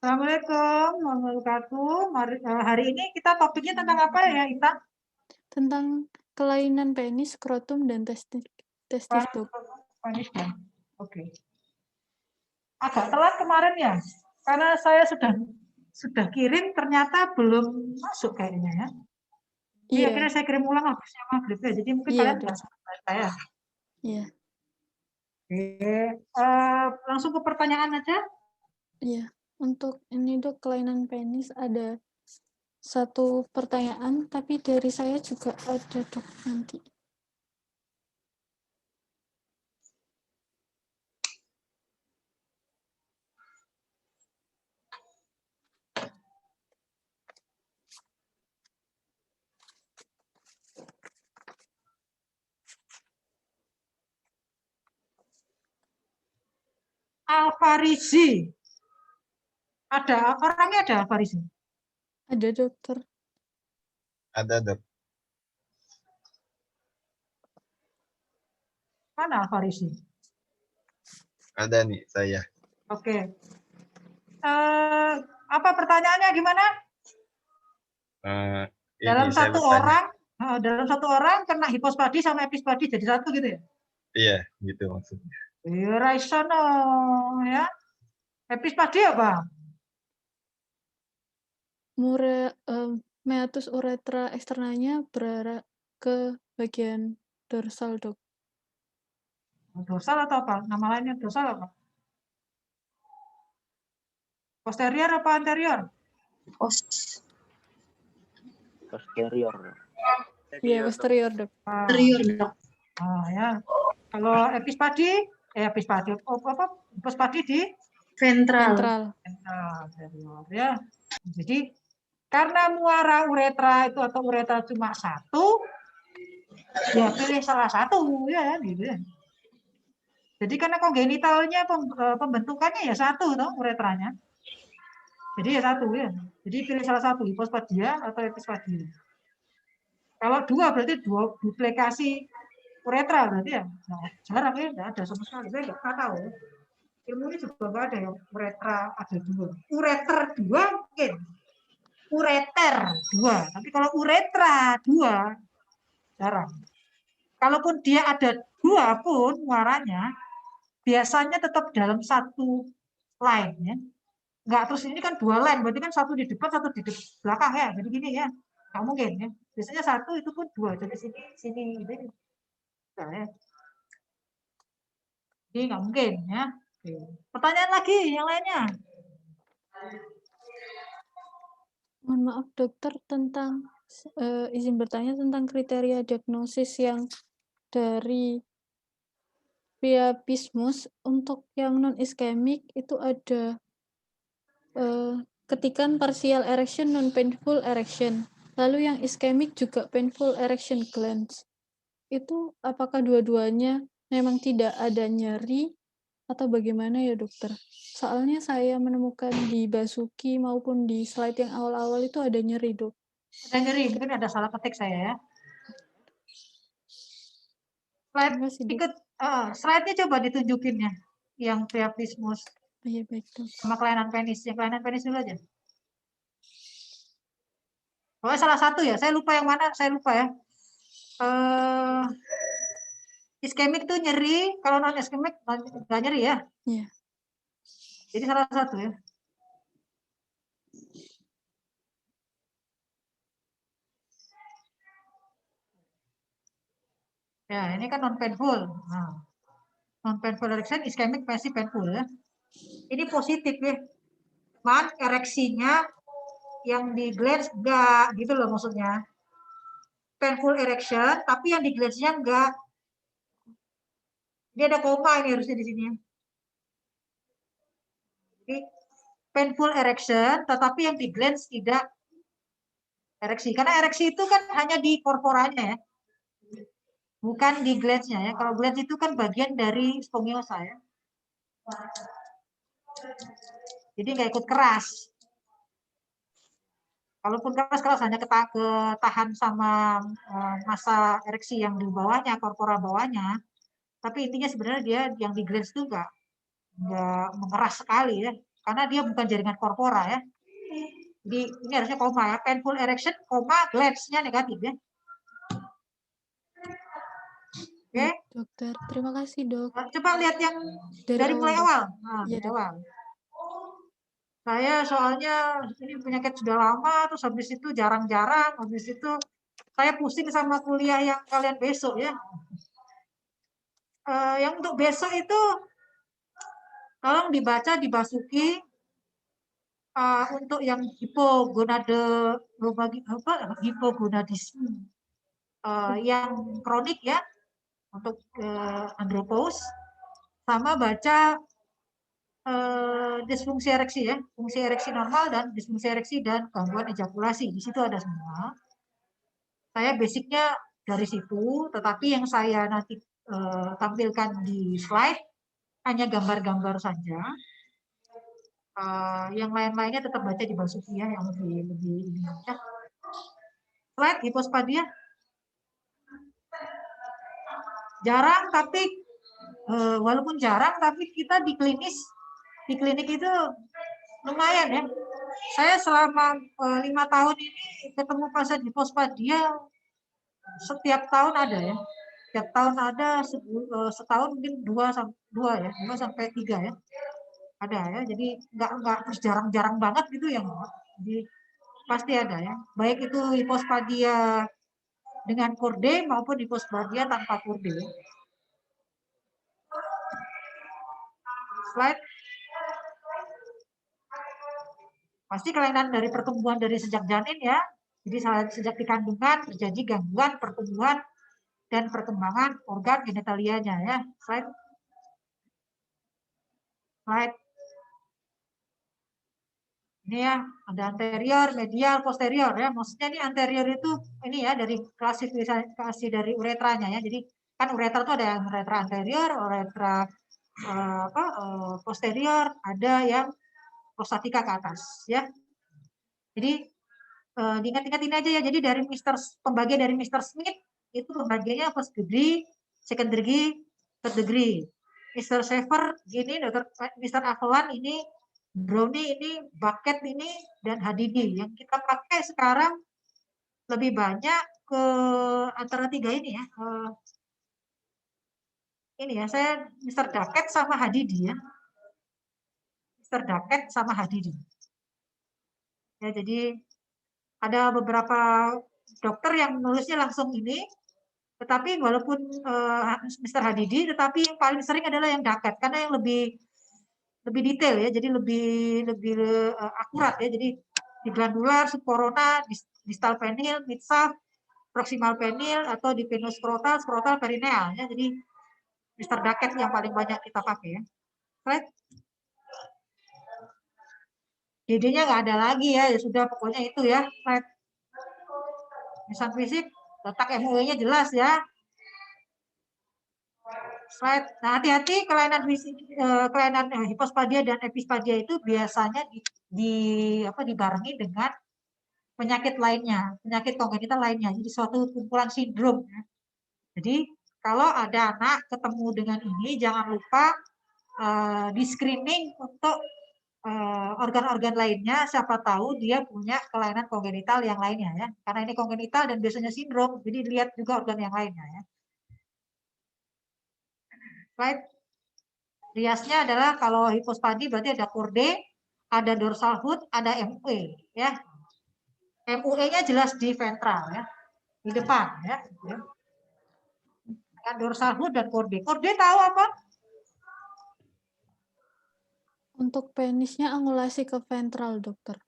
Assalamualaikum warahmatullahi wabarakatuh. Hari ini kita topiknya tentang apa ya, Ita? Tentang kelainan penis, skrotum, dan testis, Dok. Panis ya? Oke. Agak telat kemarin ya, karena saya sudah kirim, ternyata belum masuk kayaknya ya. Jadi Iya, akhirnya saya kirim ulang habisnya maghrib ya. Jadi mungkin iya, kalian Dok. nggak sempat baca ya. Iya, Oke. Langsung ke pertanyaan aja. iya. Untuk ini, Dok, kelainan penis ada satu pertanyaan, tapi dari saya juga ada, Dok, nanti. Alfarisi. Ada orangnya, ada Alfarisi. Ada, dokter. Ada, Dok. Mana Alfarisi? Ada nih saya. Oke. Apa pertanyaannya gimana? Ini saya bertanya. Dalam satu orang kena hipospadi sama epispadi jadi satu gitu ya? Iya, gitu maksudnya. Iya, raisono ya. Epispadi apa? Meatus uretra eksternalnya berarah ke bagian dorsal, Dok. Dorsal atau apa? Nama lainnya dorsal apa? Posterior apa anterior? Posterior. Iya, posterior, Dok. Posterior, dok. Ya. Kalau epispadi, apa? Hipospadi di Ventral. ventral, ya. Jadi karena muara uretra itu atau uretra cuma satu, ya pilih salah satu ya gitu ya. Jadi karena kongenitalnya pembentukannya ya satu toh uretranya. Jadi ya satu ya. Jadi pilih salah satu, hipospadia atau epispadia. Kalau dua berarti duplikasi uretra berarti ya. Nah, jarang ya, enggak ada sama sekali. Saya enggak tahu. Ilmu ini juga enggak ada yang uretra ada dua. Ureter dua mungkin. Ureter dua. Tapi kalau uretra dua jarang. Kalaupun dia ada dua pun muaranya, biasanya tetap dalam satu line ya. Enggak, terus ini kan dua line, berarti kan satu di depan, satu di belakang ya. Jadi gini ya, nggak mungkin ya. Biasanya satu itu pun dua, jadi sini gitu. Nah, ya. Jadi nggak mungkin ya. Oke. Pertanyaan lagi yang lainnya. Mohon maaf, dokter, tentang izin bertanya tentang kriteria diagnosis yang dari priapismus. Untuk yang non iskemik itu ada ketikan partial erection, non painful erection. Lalu yang iskemik juga painful erection glands. Itu apakah dua-duanya memang tidak ada nyeri atau bagaimana ya, dokter? Soalnya saya menemukan di Basuki maupun di slide yang awal-awal itu ada nyeri, dok. Ada nyeri, mungkin ada salah ketik saya ya. Slide-nya coba ditunjukin ya, yang priapismus. Oh, iya, baik, dok. Sama kelainan penis. Yang kelainan penis dulu aja. Oh, salah satu ya, saya lupa yang mana, saya lupa ya. Iskemik tuh nyeri, kalau non iskemik nggak nyeri ya. Iya. Jadi salah satu ya. Ya, ini kan non painful. Nah, non painful erection, iskemik pasti painful ya. Ini positif ya. Man ereksinya yang di glans enggak gitu loh maksudnya. Painful erection, tapi yang di glansnya enggak. Dia ada koma ini harusnya di sini. Jadi, painful erection, tetapi yang di glans tidak ereksi. Karena ereksi itu kan hanya di korporanya ya. Bukan di glansnya ya. Kalau glans itu kan bagian dari spongiosa ya. Jadi nggak ikut keras. Kalaupun keras hanya ketahan sama massa ereksi yang di bawahnya, korpora bawahnya. Tapi intinya sebenarnya dia yang di glans itu nggak mengeras sekali ya. karena dia bukan jaringan korpora ya. Jadi ini harusnya koma ya, painful erection, koma, glance-nya negatif ya. Oke, Baik, dokter. Terima kasih, dok. coba lihat yang Dari dari mulai Dok. awal. Nah, Iya, dari Dok. awal. Saya soalnya ini penyakit sudah lama, terus habis itu jarang-jarang, habis itu saya pusing sama kuliah yang kalian besok ya. Yang untuk besok itu tolong dibaca di Basuki. Untuk yang hipogonadisme yang kronik ya, untuk andropause, sama baca disfungsi ereksi ya, fungsi ereksi normal dan disfungsi ereksi dan gangguan ejakulasi. Di situ ada semua. Saya basicnya dari situ, tetapi yang saya nanti tampilkan di slide hanya gambar-gambar saja. Yang lain-lainnya tetap baca di Basuki ya, yang lebih ya. Slide hipospadia. Jarang, tapi walaupun jarang, tapi kita di klinik itu lumayan ya. Saya selama 5 tahun ini ketemu pasien hipospadia setiap tahun ada ya. Setiap tahun ada, setahun mungkin 2 sampai 3 ya. Ada ya. Jadi nggak terus jarang-jarang banget gitu ya. Jadi pasti ada ya. Baik itu hipospadia dengan korde maupun hipospadia tanpa korde. Slide. Pasti kelainan dari pertumbuhan dari sejak janin ya. Jadi sejak di kandungan terjadi gangguan pertumbuhan dan perkembangan organ genitalianya ya. Slide. Slide. Ini ya, ada anterior, medial, posterior ya. Maksudnya ini anterior itu ini ya dari klasifikasi dari uretranya ya. Jadi kan uretra itu ada yang uretra anterior, uretra posterior, ada yang prostatika ke atas ya. Jadi diingat-ingat ini aja ya. Jadi dari pembagian dari Mr. Smith itu pembagiannya first degree, second degree, third degree. Mr. Schaefer gini, Mr. Avelan ini, Brownie ini, Bucket ini, dan Hadidi. Yang kita pakai sekarang lebih banyak ke antara 3 ini ya. Ini ya, saya Mr. Duckett sama Hadidi ya. Mr. Duckett sama Hadidi. Ya, jadi ada beberapa dokter yang nulisnya langsung ini, tetapi walaupun Mr. Hadidi, tetapi yang paling sering adalah yang Duckett, karena yang lebih detail ya, jadi lebih akurat ya. Jadi di glandular, subcorona, distal penil, mid-shaft, proximal penil, atau di penoscrotal, scrotal, perineal ya. Jadi Mr. Duckett yang paling banyak kita pakai ya. Right? DD-nya nggak ada lagi ya, ya sudah pokoknya itu ya. Right? Misal fisik, letak MUE-nya jelas ya. Slide. Nah, hati-hati kelainan hipospadia dan epispadia itu biasanya dibarengi dengan penyakit lainnya, penyakit kongenital lainnya. Jadi suatu kumpulan sindrom. Ya. Jadi kalau ada anak ketemu dengan ini, jangan lupa di screening untuk organ-organ lainnya. Siapa tahu dia punya kelainan kongenital yang lainnya ya. Karena ini kongenital dan biasanya sindrom, jadi lihat juga organ yang lainnya ya. Slide. Riasnya adalah kalau hipospadi berarti ada korde, ada dorsal hood, ada MUE ya. MUE-nya jelas di ventral ya, di depan ya. Ada dorsal hood dan korde. Korde tahu apa? Untuk penisnya angulasi ke ventral, dokter.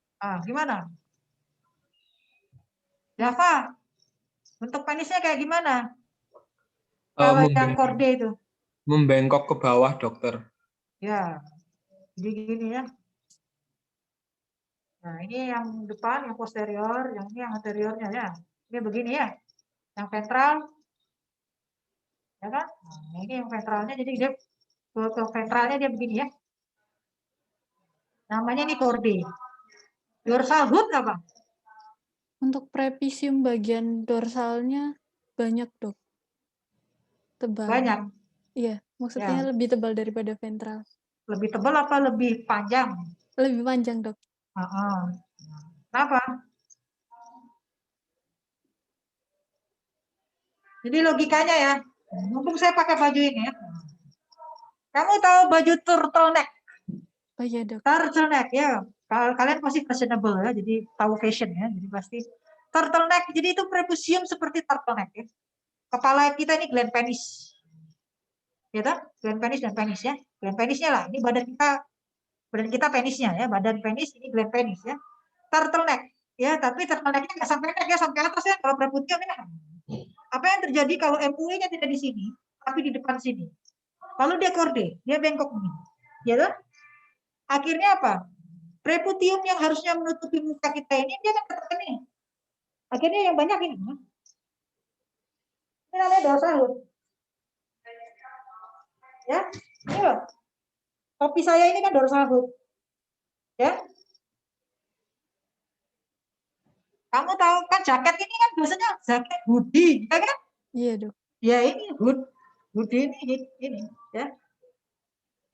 Gimana? Java, bentuk penisnya kayak gimana? Kalau yang korde itu? Membengkok ke bawah, dokter. Ya, jadi gini ya. Nah, ini yang depan, yang posterior, yang ini yang anteriornya ya. Ini begini ya. Yang ventral, ya kan? Nah, ini yang ventralnya, jadi dia ke ventralnya dia begini ya. Namanya ini korde. Dorsal hood apa? Untuk prepisium bagian dorsalnya banyak, dok. Tebal. Banyak. Iya, maksudnya Ya. lebih tebal daripada ventral. Lebih tebal apa lebih panjang? Lebih panjang, Dok. Kenapa? Jadi logikanya ya, mumpung saya pakai baju ini ya. Kamu tahu baju turtleneck? Oh iya, Dok. Turtleneck ya. Kalian pasti fashionable ya, jadi tahu fashion ya, jadi pasti turtleneck. Jadi itu prepusium seperti turtleneck ya. Kepala kita ini gland penis. Ya toh? Gland penis dan penis ya. Gland penisnya lah, ini badan kita penisnya ya, badan penis ini gland penis ya. Turtleneck ya, tapi turtlenecknya nggak sampai neck ya, sampai atas ya kalau prepusium ya. Apa yang terjadi kalau MUE-nya tidak di sini, tapi di depan sini? Lalu dia korde, dia bengkok begini. Ya toh? Akhirnya apa? Preputium yang harusnya menutupi muka kita ini, dia kan ketekan nih. Akhirnya yang banyak ini. Ini namanya dorsal hood. Ya, ini loh. Topi saya ini kan dorsal hood. Ya. Kamu tahu kan jaket ini kan biasanya jaket hoodie, ya kan? Iya, Dok. Ya ini hoodie ini ya.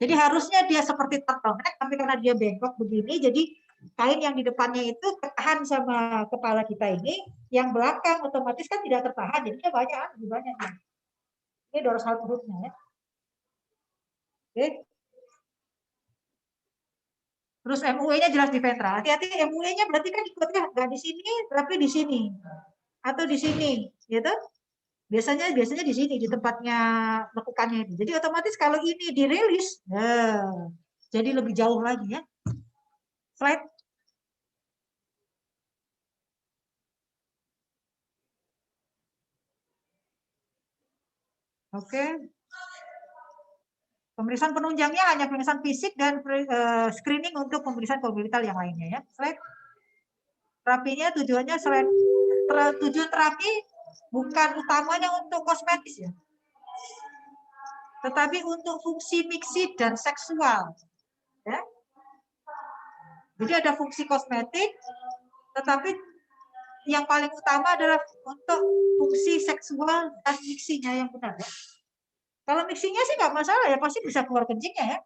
Jadi harusnya dia seperti turtleneck, tapi karena dia bengkok begini, jadi kain yang di depannya itu tertahan sama kepala kita ini, yang belakang otomatis kan tidak tertahan, jadinya lebih banyak. Ini dorsal hood-nya ya. Oke. Terus MUE-nya jelas di ventral. Hati-hati MUE-nya berarti kan ikutnya nggak di sini, tapi di sini atau di sini, gitu. Biasanya di sini di tempatnya lekukannya itu. Jadi otomatis kalau ini dirilis, jadi lebih jauh lagi ya. Slide. Oke. Pemeriksaan penunjangnya hanya pemeriksaan fisik dan screening untuk pemeriksaan kognitif yang lainnya ya. Slide. Terapinya tujuannya selain tujuan terapi bukan utamanya untuk kosmetis ya, tetapi untuk fungsi miksi dan seksual. Ya. Jadi ada fungsi kosmetik, tetapi yang paling utama adalah untuk fungsi seksual dan miksinya yang benar ya. Kalau miksinya sih nggak masalah ya, pasti bisa keluar kencingnya ya.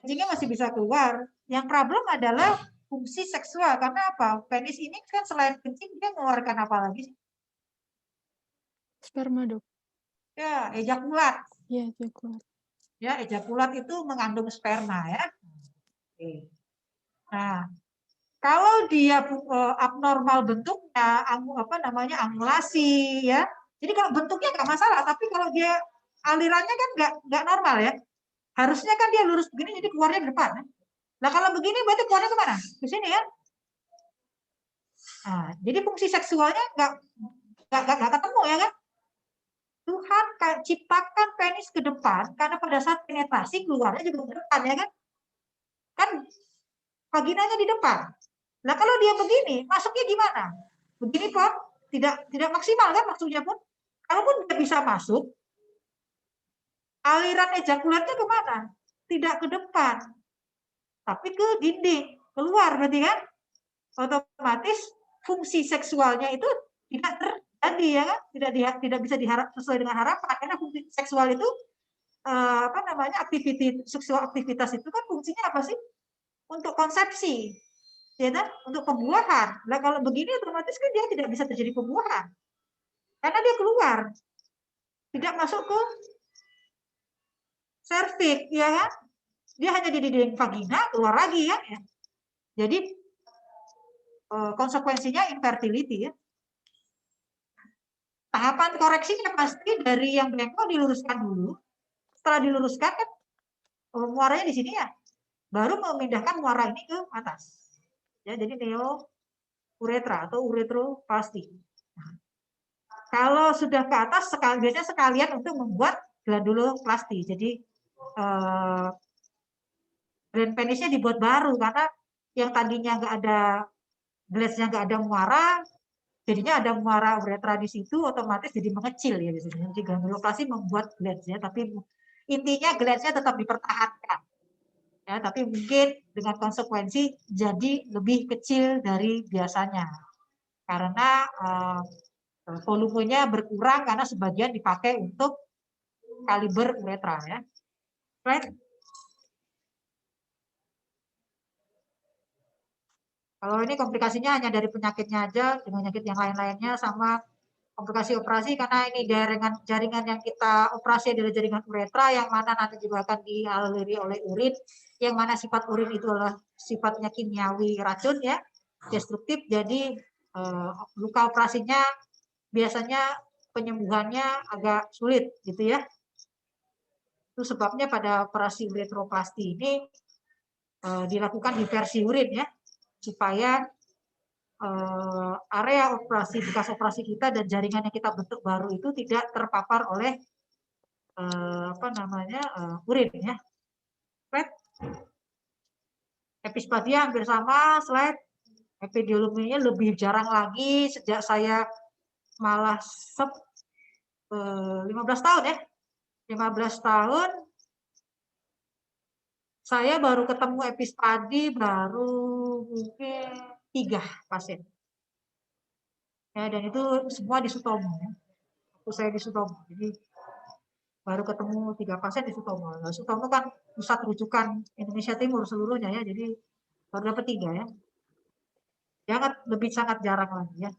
Kencingnya masih bisa keluar. Yang problem adalah fungsi seksual, karena apa? Penis ini kan selain kencing dia mengeluarkan apa lagi? Sperma, Dok. Ya, ejakulat. Iya, ejakulat. Ya, ejakulat itu mengandung sperma ya. Oke. Nah, kalau dia abnormal bentuknya, angulasi ya. Jadi kalau bentuknya nggak masalah, tapi kalau dia alirannya kan nggak normal ya. Harusnya kan dia lurus begini, jadi keluarnya ke depan. Nah kalau begini berarti keluarnya kemana? Ke sini ya. Nah, jadi fungsi seksualnya nggak ketemu ya kan? Tuhan ciptakan penis ke depan karena pada saat penetrasi keluarnya juga ke depan ya kan? Kan vaginanya di depan. Nah kalau dia begini, masuknya gimana? Begini Pak, tidak maksimal kan maksudnya pun. Kalaupun dia bisa masuk, aliran ejakulatnya kemana? Tidak ke depan, tapi ke dinding, keluar berarti kan? Otomatis fungsi seksualnya itu tidak terjadi ya kan? Tidak bisa diharap sesuai dengan harapan karena fungsi seksual itu aktivitas itu kan fungsinya apa sih? Untuk konsepsi, ya kan? Untuk pembuahan. Nah kalau begini otomatis kan dia tidak bisa terjadi pembuahan karena dia keluar, tidak masuk ke serviks, ya kan? Dia hanya di dinding vagina, keluar lagi ya. Jadi konsekuensinya infertility ya. Tahapan koreksinya pasti dari yang bengkok diluruskan dulu. Setelah diluruskan kan muaranya di sini ya. Baru memindahkan muara ini ke atas. Ya, jadi neo uretra atau uretroplasty. Nah, kalau sudah ke atas biasanya sekalian untuk membuat glanduloplasty. Jadi gland penisnya dibuat baru karena yang tadinya nggak ada glandsnya, nggak ada muara, jadinya ada muara uretra di situ, otomatis jadi mengecil ya biasanya. Jadi glanduloplasty membuat glandsnya, tapi intinya glandsnya tetap dipertahankan. Ya, tapi mungkin dengan konsekuensi jadi lebih kecil dari biasanya karena volumenya berkurang karena sebagian dipakai untuk kaliber uretra ya. Right? Kalau ini komplikasinya hanya dari penyakitnya aja, dengan penyakit yang lain-lainnya sama komplikasi operasi karena ini jaringan yang kita operasi adalah jaringan uretra yang mana nanti juga akan dialiri oleh urin, yang mana sifat urin itu adalah sifatnya kimiawi racun ya, destruktif. Jadi luka operasinya biasanya penyembuhannya agak sulit gitu ya. Itu sebabnya pada operasi uretroplasti ini dilakukan diversi urin ya, supaya area operasi, bekas operasi kita dan jaringan yang kita bentuk baru itu tidak terpapar oleh urin ya. Slide. Epispadia hampir sama, slide. Epidemiologinya lebih jarang lagi sejak saya malah 15 tahun ya. 15 tahun saya baru ketemu epispadi baru mungkin 3 pasien. Ya, dan itu semua di Sutomo. Ya. Waktu saya di Sutomo. Jadi baru ketemu 3 pasien di Sutomo. Nah, Sutomo kan pusat rujukan Indonesia Timur seluruhnya ya. Jadi baru dapat 3 ya. Sangat jarang lagi ya.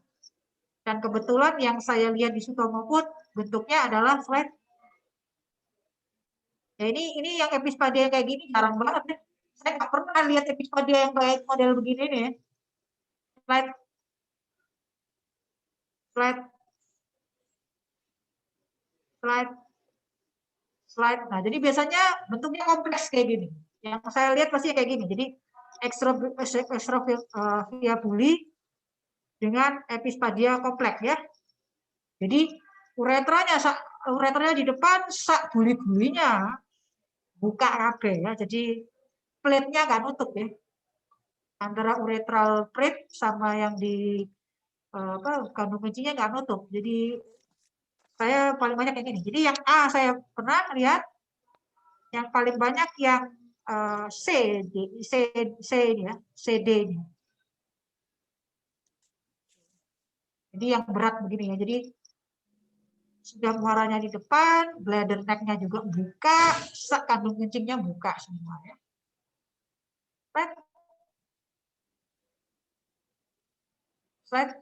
Dan kebetulan yang saya lihat di Sutomo pun bentuknya adalah slide. Ya ini yang epispadia kayak gini jarang banget ya. Saya nggak pernah lihat epispadia yang kayak model begini nih ya. Slide. Slide. Slide. Slide. Nah, jadi biasanya bentuknya kompleks kayak gini. Yang saya lihat pasti kayak gini. Jadi extraviabuli dengan epispadia kompleks ya. Jadi uretranya di depan, sak buli-bulinya buka kabeh ya. Jadi plate-nya nggak nutup ya. Antara uretral plate sama yang di kandung kencingnya nggak nutup. Jadi saya paling banyak yang ini. Jadi yang A saya pernah lihat, yang paling banyak yang C ini ya, CD ini. Jadi yang berat begini ya. Jadi sudah muaranya di depan, bladder neck-nya juga buka, kandung kencingnya buka semua ya. Slide. Slide.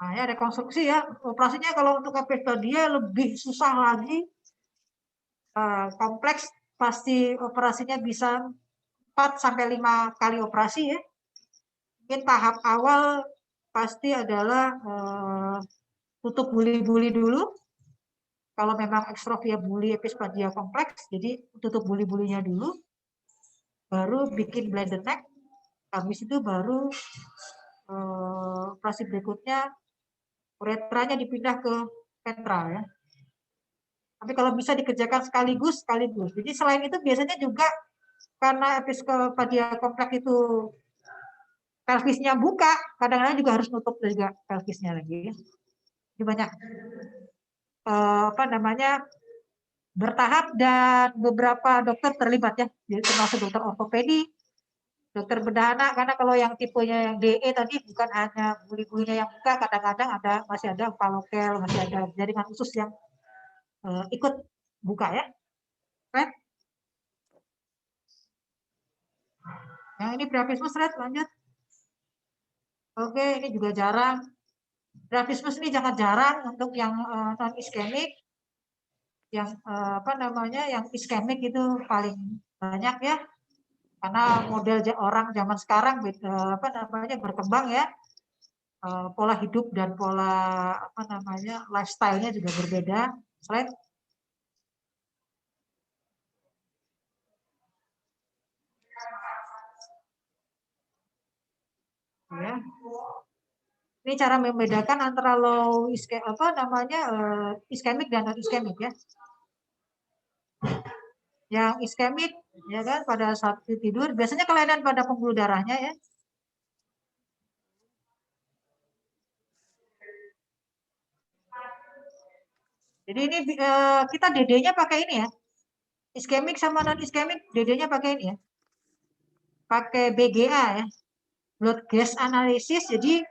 Nah, ya rekonstruksi ya. Operasinya kalau untuk epispadiia lebih susah lagi. Kompleks, pasti operasinya bisa 4-5 kali operasi ya. Mungkin tahap awal pasti adalah tutup buli-buli dulu. Kalau memang extraviabuli epispadia kompleks, jadi tutup buli-bulinya dulu, baru bikin bladder neck, habis itu baru operasi berikutnya uretranya dipindah ke ventral ya. Tapi kalau bisa dikerjakan sekaligus. Jadi selain itu biasanya juga karena epispadia kompleks itu pelvisnya buka, kadang-kadang juga harus nutup juga pelvisnya lagi. Jadi banyak bertahap dan beberapa dokter terlibat ya, jadi termasuk dokter ortopedi, dokter bedah anak, karena kalau yang tipenya yang DE tadi bukan hanya buli-bulinya yang buka, kadang-kadang masih ada palokel, masih ada jaringan usus yang ikut buka ya. Right? Yang ini grafismus, right? Lanjut. Oke, ini juga jarang. Grafismus ini sangat jarang untuk yang non iskemik. Yang yang iskemik itu paling banyak ya. Karena model orang zaman sekarang berkembang ya. Pola hidup dan pola lifestyle-nya juga berbeda. Slide. Ya. Ini cara membedakan antara low iskemik dan non iskemik ya. Yang iskemik ya kan pada saat tidur biasanya kelainan pada pembuluh darahnya ya. Jadi ini kita DD-nya pakai ini ya. Iskemik sama non iskemik DD-nya pakai ini ya. Pakai BGA ya. Blood gas analysis. Jadi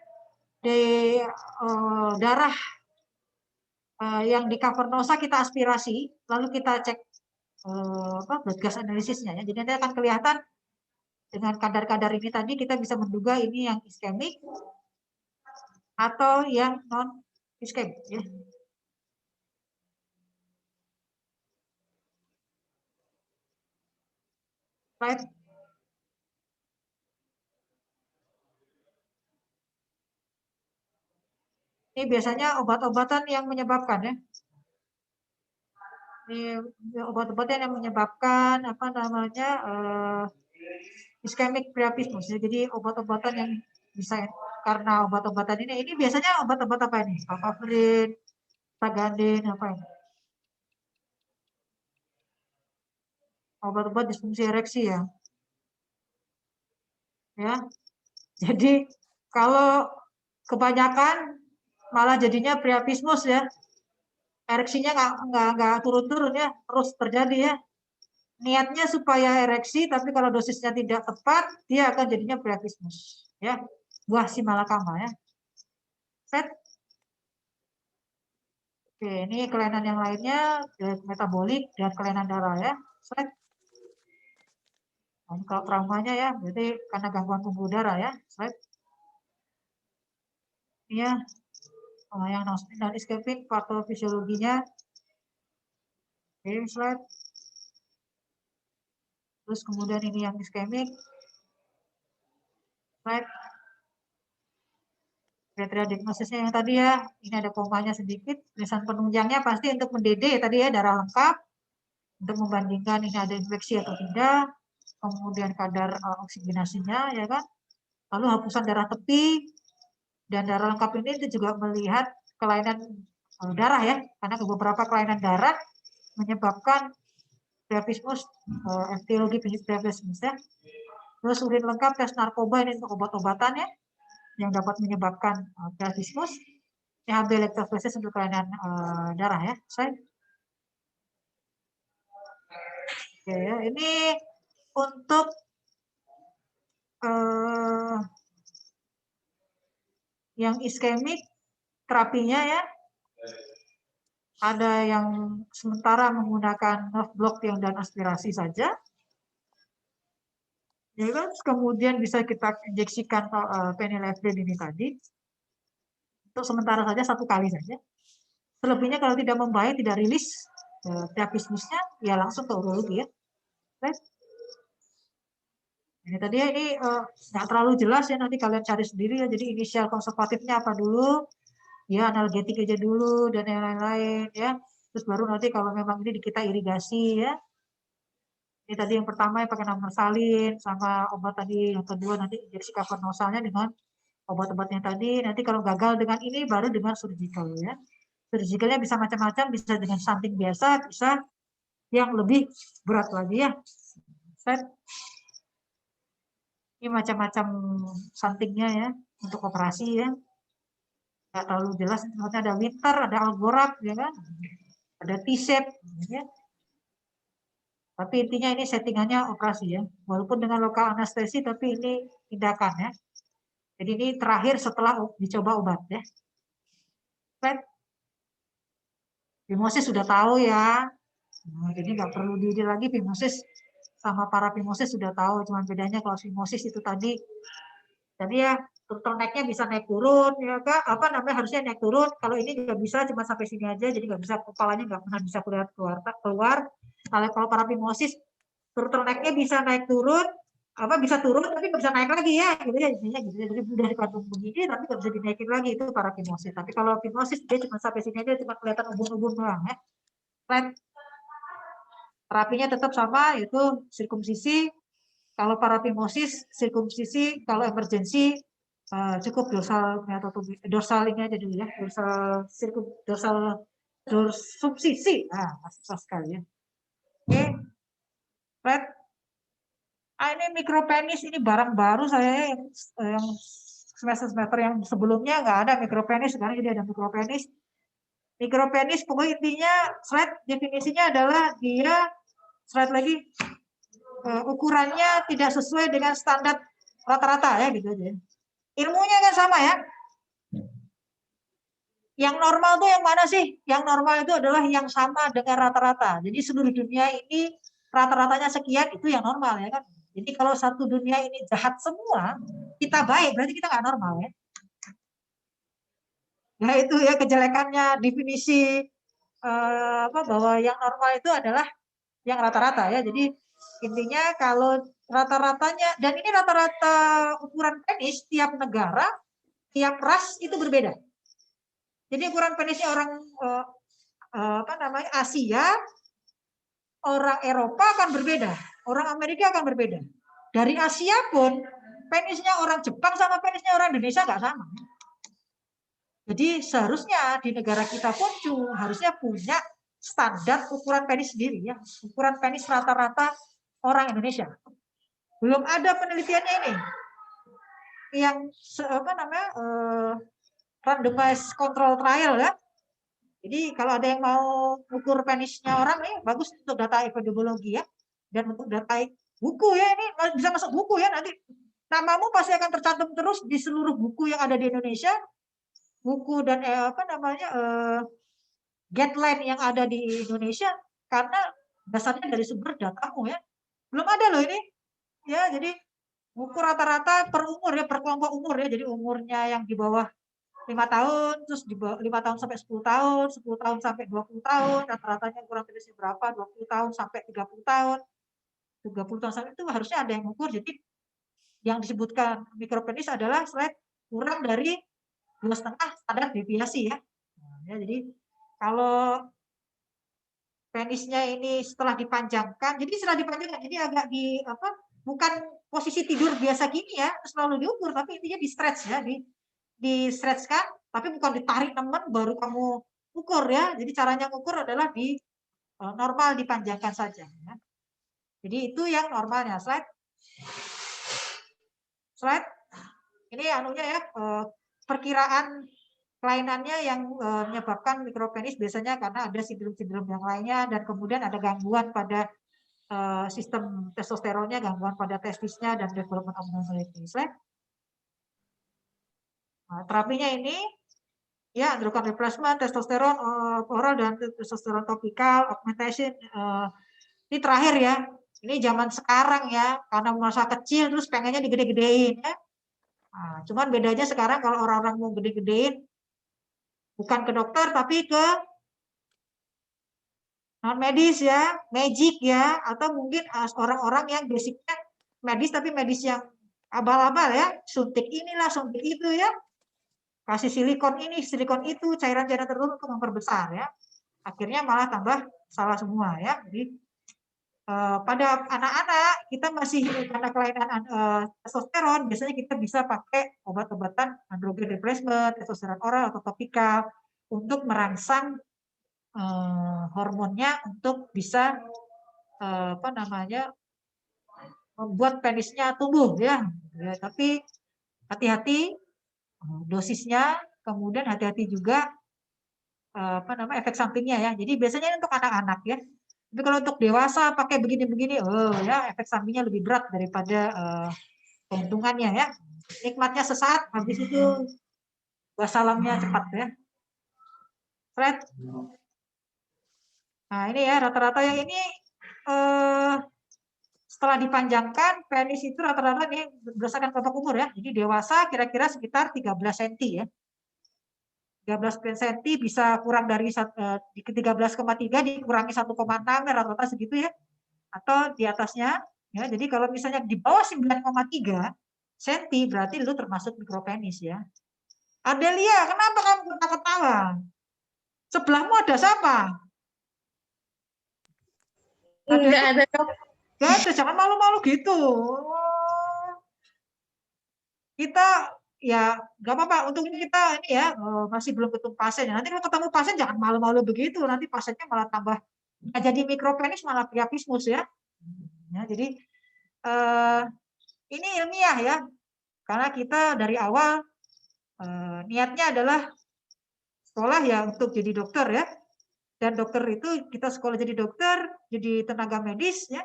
darah yang di cavernosa kita aspirasi, lalu kita cek blood gas analisisnya ya. Jadi nanti akan kelihatan dengan kadar-kadar ini tadi kita bisa menduga ini yang iskemik atau yang non iskemik ya. Slide. Ini biasanya obat-obatan yang menyebabkan ya. Ini obat-obatan yang menyebabkan apa namanya iskemik priapismus. Jadi obat-obatan yang bisa karena obat-obatan ini biasanya obat-obat apa ini? Alfavrin, Tagandin, apa ini? Obat-obat disfungsi ereksi ya. Ya. Jadi kalau kebanyakan malah jadinya priapismus ya. Ereksinya nggak turun-turun ya, terus terjadi ya. Niatnya supaya ereksi, tapi kalau dosisnya tidak tepat, dia akan jadinya priapismus. Ya, buah si malakama ya. Set. Oke, ini kelainan yang lainnya, metabolik dan kelainan darah ya. Set. Nah, kalau traumanya ya, berarti karena gangguan pembuluh darah ya. Set. Ini ya, yang non iskemik patofisiologinya. Oke, slide. Terus kemudian ini yang iskemik. Slide. Kriteria diagnosisnya yang tadi ya, ini ada komanya sedikit, tulisan penunjangnya pasti untuk mendede tadi ya, darah lengkap, untuk membandingkan ini ada infeksi atau tidak, kemudian kadar oksigenasinya ya kan, lalu hapusan darah tepi, dan darah lengkap ini itu juga melihat kelainan darah ya, karena beberapa kelainan darah menyebabkan priapismus, etiologi priapismus ya. Terus urin lengkap, tes narkoba ini untuk obat-obatan ya, yang dapat menyebabkan priapismus, THB electrophoresis untuk kelainan darah ya. Oke ya, ini untuk yang iskemik terapinya ya, ada yang sementara menggunakan nerve block yang dan aspirasi saja. Ya kan, kemudian bisa kita injeksikan phenylephrine ini tadi. Untuk sementara saja 1 kali saja. Selebihnya kalau tidak membaik, tidak rilis priapismusnya, ya langsung ke urologi ya. Ini tadi ya, ini nggak terlalu jelas ya, nanti kalian cari sendiri ya. Jadi inisial konservatifnya apa dulu, ya analgetik aja dulu dan yang lain-lain ya. Terus baru nanti kalau memang ini kita irigasi ya. Ini tadi yang pertama yang pakai nomor salin sama obat tadi, yang kedua nanti injeksi cavernosalnya dengan obat-obatnya tadi. Nanti kalau gagal dengan ini baru dengan surgical ya. Surgicalnya bisa macam-macam, bisa dengan shunting biasa, bisa yang lebih berat lagi ya. Set. Ini macam-macam shuntingnya ya untuk operasi ya. Nggak terlalu jelas, ada Winter, ada Algorap ya kan, ada T-shape ya. Tapi intinya ini settingannya operasi ya, walaupun dengan lokal anestesi, tapi ini tindakan ya. Jadi ini terakhir setelah dicoba obat ya. Fimosis sudah tahu ya, nah, jadi nggak perlu diuji lagi. Fimosis sama parafimosis sudah tahu, cuma bedanya kalau fimosis itu tadi ya turtleneck-nya bisa naik turun ya kak, apa namanya harusnya naik turun. Kalau ini juga bisa cuma sampai sini aja, jadi nggak bisa, kepalanya nggak pernah bisa keluar. Kalau parafimosis turtleneck-nya bisa naik turun, apa bisa turun tapi nggak bisa naik lagi ya, gitu ya intinya gitu ya. Jadi udah dipatung begini tapi nggak bisa dinaikin lagi, itu parafimosis. Tapi kalau fimosis dia cuma sampai sini aja, cuma kelihatan ubun-ubun doang ya. Terapinya tetap sama, yaitu sirkumsisi. Kalau parafimosis, sirkumsisi. Kalau emergensi cukup dorsal ini aja dulu ya, dorsal subsisi. Nah, susah sekali ya. Oke, right. Ini mikropenis, ini barang baru saya yang semester yang sebelumnya nggak ada mikropenis, sekarang jadi ada mikropenis. Mikropenis pokoknya intinya slide definisinya adalah dia slide lagi ukurannya tidak sesuai dengan standar rata-rata ya gitu aja. Ilmunya kan sama ya. Yang normal tuh yang mana sih? Yang normal itu adalah yang sama dengan rata-rata. Jadi seluruh dunia ini rata-ratanya sekian, itu yang normal ya kan. Jadi kalau satu dunia ini jahat semua, kita baik, berarti kita nggak normal ya. Nah itu ya kejelekannya definisi bahwa yang normal itu adalah yang rata-rata ya. Jadi intinya kalau rata-ratanya, dan ini rata-rata ukuran penis tiap negara, tiap ras itu berbeda. Jadi ukuran penisnya orang Asia, orang Eropa akan berbeda, orang Amerika akan berbeda. Dari Asia pun penisnya orang Jepang sama penisnya orang Indonesia nggak sama. Jadi seharusnya di negara kita pun harusnya punya standar ukuran penis sendiri ya, ukuran penis rata-rata orang Indonesia. Belum ada penelitiannya ini yang randomized control trial ya. Jadi kalau ada yang mau ukur penisnya orang ini bagus untuk data epidemiologi ya, dan untuk data buku ya, ini bisa masuk buku ya, nanti namamu pasti akan tercantum terus di seluruh buku yang ada di Indonesia, buku dan guideline yang ada di Indonesia, karena dasarnya dari sumber datamu ya. Belum ada loh ini ya. Jadi buku rata-rata per umur ya, per kelompok umur ya. Jadi umurnya yang di bawah 5 tahun, terus di bawah 5 tahun sampai 10 tahun, 10 tahun sampai 20 tahun, rata-ratanya kurang penisnya berapa, 20 tahun sampai 30 tahun, 30 tahun sampai itu harusnya ada yang mengukur. Jadi yang disebutkan mikropenis adalah kurang dari 2,5 standar deviasi ya. Nah, jadi kalau penisnya ini setelah dipanjangkan, jadi agak bukan posisi tidur biasa gini ya, selalu diukur, tapi intinya di stretch ya, di stretch kan, tapi bukan ditarik teman baru kamu ukur ya. Jadi caranya ukur adalah di normal dipanjangkan saja ya. Jadi itu yang normalnya. Slide ini anunya ya, perkiraan kelainannya yang menyebabkan mikropenis biasanya karena ada sindrom-sindrom yang lainnya, dan kemudian ada gangguan pada sistem testosteronnya, gangguan pada testisnya, dan development abnormality. Nah, terapinya ini ya androgen replacement, testosteron oral dan testosteron topikal, augmentation. Ini terakhir ya. Ini zaman sekarang ya, karena masa kecil terus pengennya digede-gedein ya. Nah, cuman bedanya sekarang kalau orang-orang mau gede-gedein bukan ke dokter tapi ke non medis ya, magic ya, atau mungkin orang-orang yang basicnya medis tapi medis yang abal-abal ya, suntik inilah, suntik itu ya, kasih silikon ini, silikon itu, cairan-cairan tertentu untuk memperbesar ya, akhirnya malah tambah salah semua ya. Jadi pada anak-anak kita masih karena kelainan testosteron, biasanya kita bisa pakai obat-obatan androgen replacement, testosteron oral atau topikal untuk merangsang hormonnya untuk bisa membuat penisnya tumbuh ya. Tapi hati-hati dosisnya, kemudian hati-hati juga efek sampingnya ya. Jadi biasanya untuk anak-anak ya. Tapi kalau untuk dewasa pakai begini-begini, ya efek sampingnya lebih berat daripada keuntungannya ya. Nikmatnya sesaat, habis itu wassalamnya cepat ya. Fred. Nah ini ya rata-rata yang ini setelah dipanjangkan penis itu rata-rata ini berdasarkan kelompok umur ya. Jadi dewasa kira-kira sekitar 13 cm ya. 13 cm bisa kurang dari 13,3 dikurangi 1,6 rata-rata segitu ya. Atau di atasnya ya. Jadi kalau misalnya di bawah 9,3 cm berarti lu termasuk mikropenis ya. Adelia, kenapa kamu ketawa-ketawa? Sebelahmu ada siapa? Enggak ada, Dok. Enggak ada, jangan malu-malu gitu. Kita ya nggak apa-apa, untungnya kita ini ya masih belum ketemu pasien. Nanti kalau ketemu pasien jangan malu-malu begitu, nanti pasiennya malah tambah jadi mikropenis malah priapismus ya. Ya jadi ini ilmiah ya, karena kita dari awal niatnya adalah sekolah ya untuk jadi dokter ya, dan dokter itu kita sekolah jadi dokter, jadi tenaga medis ya,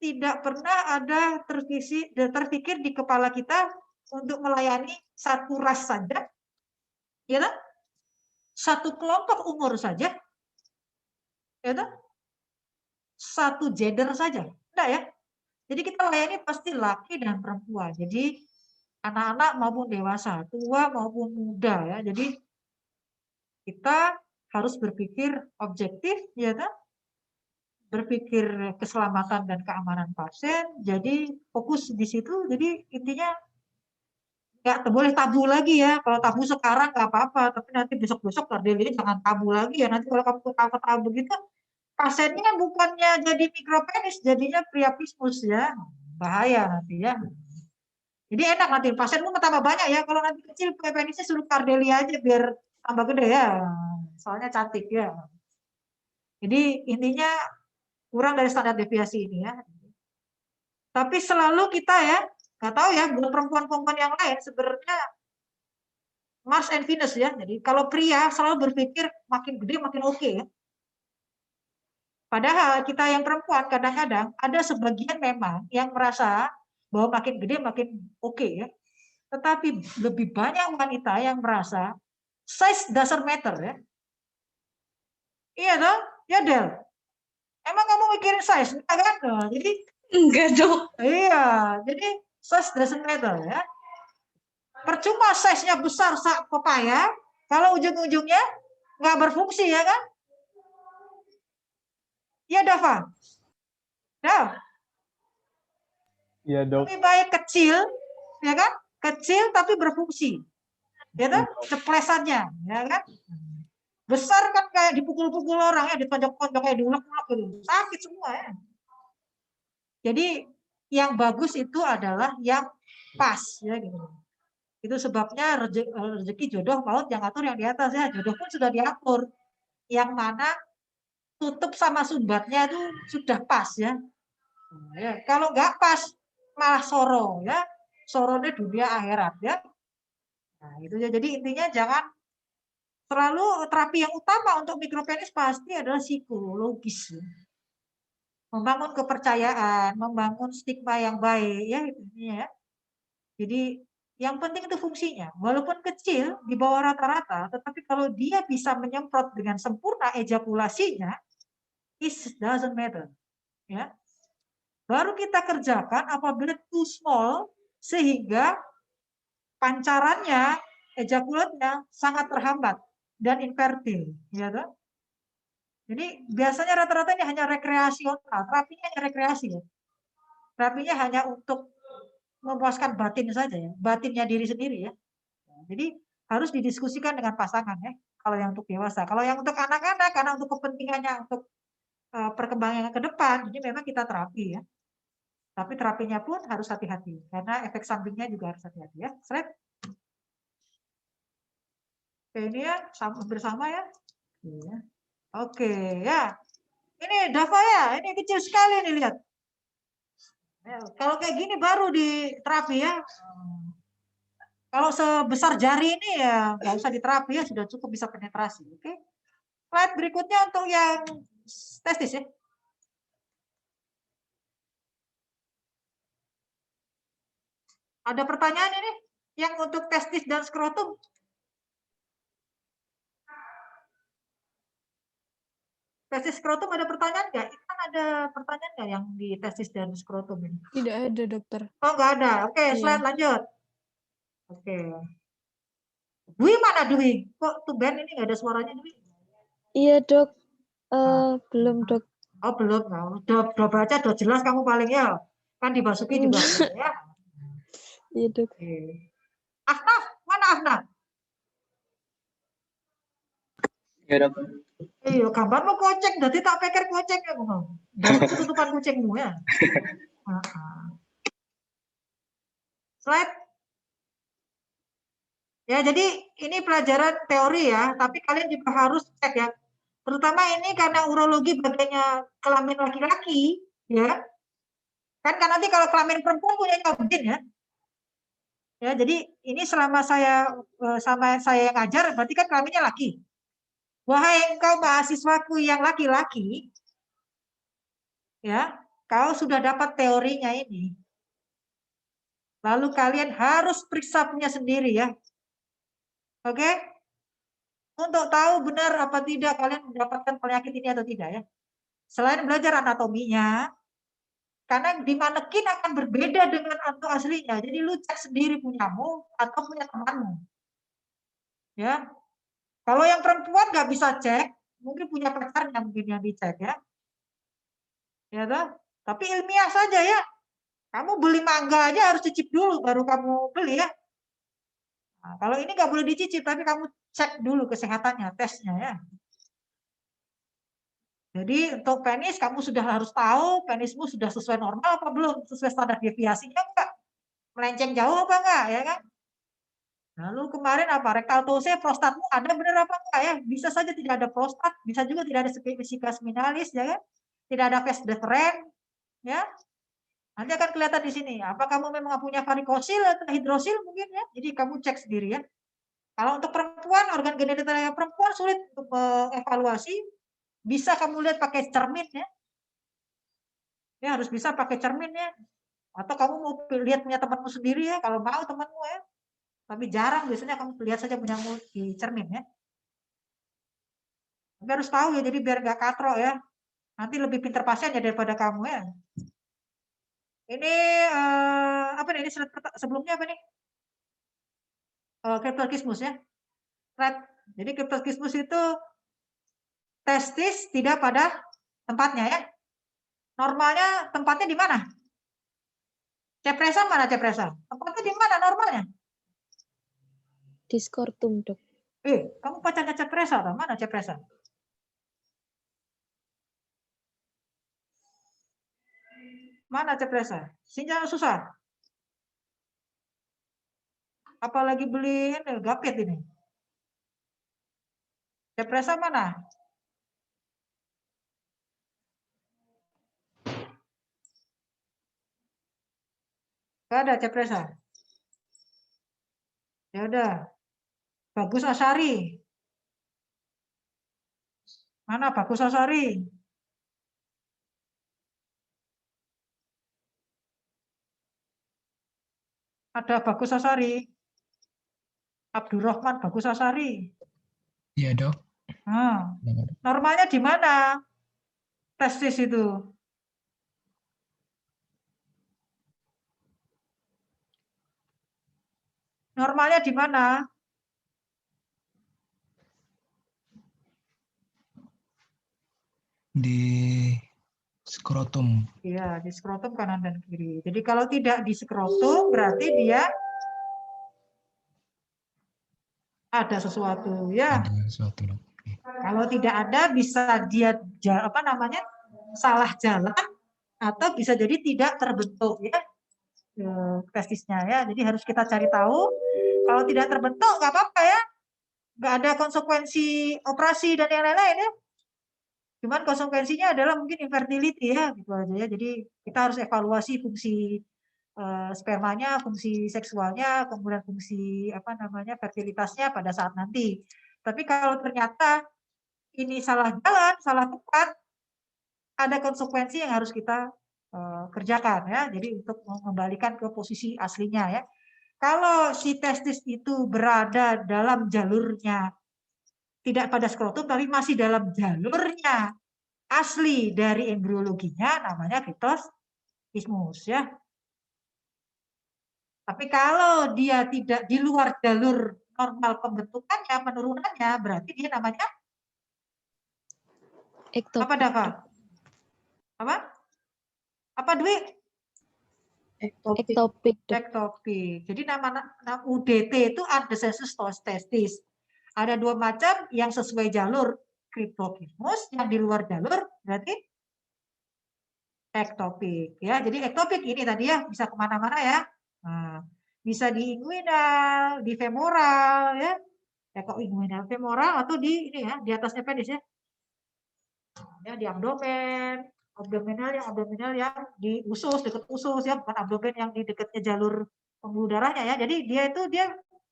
tidak pernah ada terpikir di kepala kita untuk melayani satu ras saja, ya kan? Satu kelompok umur saja, ya kan? Satu gender saja, enggak ya? Jadi kita layani pasti laki dan perempuan. Jadi anak-anak maupun dewasa, tua maupun muda ya. Jadi kita harus berpikir objektif, ya kan? Berpikir keselamatan dan keamanan pasien. Jadi fokus di situ. Jadi intinya nggak boleh tabu lagi ya. Kalau tabu sekarang nggak apa-apa, tapi nanti besok-besok ini jangan tabu lagi ya. Nanti kalau kamu tabu gitu, pasiennya kan bukannya jadi mikropenis, jadinya priapismus ya. Bahaya nanti ya. Jadi enak nanti pasienmu tambah banyak ya. Kalau nanti kecil penisnya suruh kardeli aja biar tambah gede ya. Soalnya cantik ya. Jadi intinya kurang dari standar deviasi ini ya. Tapi selalu kita ya, nggak tahu ya, buat perempuan-perempuan yang lain sebenarnya Mars and Venus ya. Jadi kalau pria selalu berpikir makin gede makin oke ya. Padahal kita yang perempuan kadang-kadang ada sebagian memang yang merasa bahwa makin gede makin oke ya. Tetapi lebih banyak wanita yang merasa size doesn't matter ya. Iya dong, ya Del. Emang kamu mikirin size? Enggak kan? Nah, jadi Enggak, Dok. iya, jadi size doesn't matter ya. Percuma size-nya besar sak pepaya, kalau ujung-ujungnya nggak berfungsi ya kan? Iya Dava? Dav, Iya, Dok. lebih baik kecil, ya kan? Kecil tapi berfungsi. Ya kan? Ceplesannya, ya kan? Besar kan kayak dipukul-pukul orang ya, ditonjok-tonjok kayak diulek-ulek gitu. Sakit semua ya. Jadi yang bagus itu adalah yang pas ya gitu. Itu sebabnya rezeki jodoh maut yang atur yang di atas ya. Jodoh pun sudah diatur. Yang mana tutup sama sumbatnya itu sudah pas ya. Ya, kalau nggak pas malah soro ya. Soronya dunia akhirat ya. Nah, itu ya. Jadi intinya jangan selalu terapi yang utama untuk mikropenis pasti adalah psikologis. Ya. Membangun kepercayaan, membangun stigma yang baik ya intinya ya. Jadi yang penting itu fungsinya. Walaupun kecil di bawah rata-rata, tetapi kalau dia bisa menyemprot dengan sempurna ejakulasinya, it doesn't matter. Ya. Baru kita kerjakan apabila too small sehingga pancarannya, ejakulatnya sangat terhambat dan infertil, ya kan? Jadi biasanya rata-rata ini hanya rekreasional, terapinya hanya rekreasi ya. Terapinya hanya untuk memuaskan batin saja ya, batinnya diri sendiri ya. Jadi harus didiskusikan dengan pasangan ya. Kalau yang untuk dewasa, kalau yang untuk anak-anak karena untuk kepentingannya untuk perkembangan ke depan, jadi memang kita terapi ya. Tapi terapinya pun harus hati-hati karena efek sampingnya juga harus hati-hati ya. Slide. Oke, ini ya bersama ya. Oke ya. Ini Dava ya, ini kecil sekali nih lihat. Ya, kalau kayak gini baru di terapi ya. Kalau sebesar jari ini ya nggak usah diterapi ya, sudah cukup bisa penetrasi. Oke. Slide berikutnya untuk yang testis ya. Ada pertanyaan ini yang untuk testis dan skrotum? Testis skrotum ada pertanyaan nggak? Kan ada pertanyaan nggak yang di testis dan skrotum ini? Tidak ada, dokter. Oh nggak ada. Oke, Iya. slide lanjut. Oke. Dwi mana Dwi? Kok tumben ini nggak ada suaranya Dwi? Iya dok, belum dok. Oh belum. Udah baca, udah jelas kamu paling ya. Kan di Basuki juga ya. Iya dok. Oke. Ahnaf, mana Ahnaf? Ya dok. Iya, gambarmu kocek, jadi tak pikir kocek ya kamu. Dan tutupan kucingmu ya. Slide. Ya, jadi ini pelajaran teori ya, tapi kalian juga harus cek ya. Terutama ini karena urologi bagiannya kelamin laki-laki, ya. Kan nanti kalau kelamin perempuan punya obgyn ya. Ya, jadi ini selama saya sama saya yang ngajar, berarti kan kelaminnya laki. Wahai engkau mahasiswaku yang laki-laki, ya, kau sudah dapat teorinya ini. Lalu kalian harus periksa punya sendiri ya. Oke? Untuk tahu benar apa tidak kalian mendapatkan penyakit ini atau tidak ya. Selain belajar anatominya, Karena di manekin akan berbeda dengan anto aslinya. Jadi lu cek sendiri punyamu atau punya temanmu. Ya. Kalau yang perempuan nggak bisa cek, mungkin punya pacarnya mungkin yang dicek ya. Ya toh? Tapi ilmiah saja ya. Kamu beli mangga aja harus cicip dulu baru kamu beli ya. Nah, kalau ini nggak boleh dicicip, tapi kamu cek dulu kesehatannya, tesnya ya. Jadi untuk penis kamu sudah harus tahu penismu sudah sesuai normal apa belum, sesuai standar deviasinya enggak, melenceng jauh apa enggak ya kan. Lalu kemarin apa rektal tose prostatmu ada benar apa enggak ya, bisa saja tidak ada prostat, bisa juga tidak ada vesicula seminalis ya kan, tidak ada vas deferens ya. Nanti akan kelihatan di sini apa kamu memang punya varikosil atau hidrosil mungkin ya, jadi kamu cek sendiri ya. Kalau untuk perempuan organ genital perempuan sulit untuk mengevaluasi. Bisa kamu lihat pakai cermin ya. Ya harus bisa pakai cermin ya. Atau kamu mau lihat punya temanmu sendiri ya, kalau mau temanmu ya. Tapi jarang biasanya kamu lihat saja punyamu di cermin ya. Tapi harus tahu ya, jadi biar nggak katrok ya. Nanti lebih pintar pasien ya daripada kamu ya. Ini apa nih? Ini sebelumnya apa nih? Cryptorchizmus ya. Right. Jadi cryptorchizmus itu testis tidak pada tempatnya ya. Normalnya tempatnya di mana? Cepresa mana cepresa? Tempatnya di mana normalnya? Di skortum, Dok. Kamu pacarnya cepresa atau mana cepresa? Mana cepresa? Sinyal susah. Apalagi beli ini, gapit ini. Cepresa mana? Gak ada cepresa. Ya udah. Bagus Asari. Mana Bagus Asari? Ada Bagus Asari. Abdurrahman Bagus Asari. Iya, Dok. Nah, normalnya di mana? Testis itu. Normalnya di mana? Di skrotum. Iya, di skrotum kanan dan kiri. Jadi kalau tidak di skrotum berarti dia ada sesuatu ya. Ada sesuatu, Dok. Kalau tidak ada bisa dia apa namanya? Salah jalan atau bisa jadi tidak terbentuk ya testisnya ya. Jadi harus kita cari tahu. Kalau tidak terbentuk nggak apa-apa ya. Nggak ada konsekuensi operasi dan yang lain-lain ya. Cuman konsekuensinya adalah mungkin infertility ya gitu aja ya. Jadi kita harus evaluasi fungsi spermanya, fungsi seksualnya, kemudian fungsi apa namanya fertilitasnya pada saat nanti. Tapi kalau ternyata ini salah jalan, salah tempat, ada konsekuensi yang harus kita kerjakan ya. Jadi untuk mengembalikan ke posisi aslinya ya. Kalau si testis itu berada dalam jalurnya tidak pada skrotum tapi masih dalam jalurnya asli dari embriologinya namanya cryptorchizmus ya. Tapi kalau dia tidak di luar jalur normal pembentukannya, penurunannya, berarti dia namanya Ektopik. apa, Dava? Apa? Apa, Dwi? Ektopik, Dok. Ektopik. Jadi nama UDT itu adenosensus testis. Ada dua macam, yang sesuai jalur cryptorchizmus, yang di luar jalur berarti ektopik. Ya, jadi ektopik ini tadi ya bisa kemana-mana ya. Nah, bisa di inguinal, di femoral ya. Kok inguinal, femoral atau di ini ya, di atasnya penis ya. Ya di abdomen, abdominal yang di usus, dekat usus ya, bukan abdomen yang di dekatnya jalur pembuluh darahnya ya. Jadi dia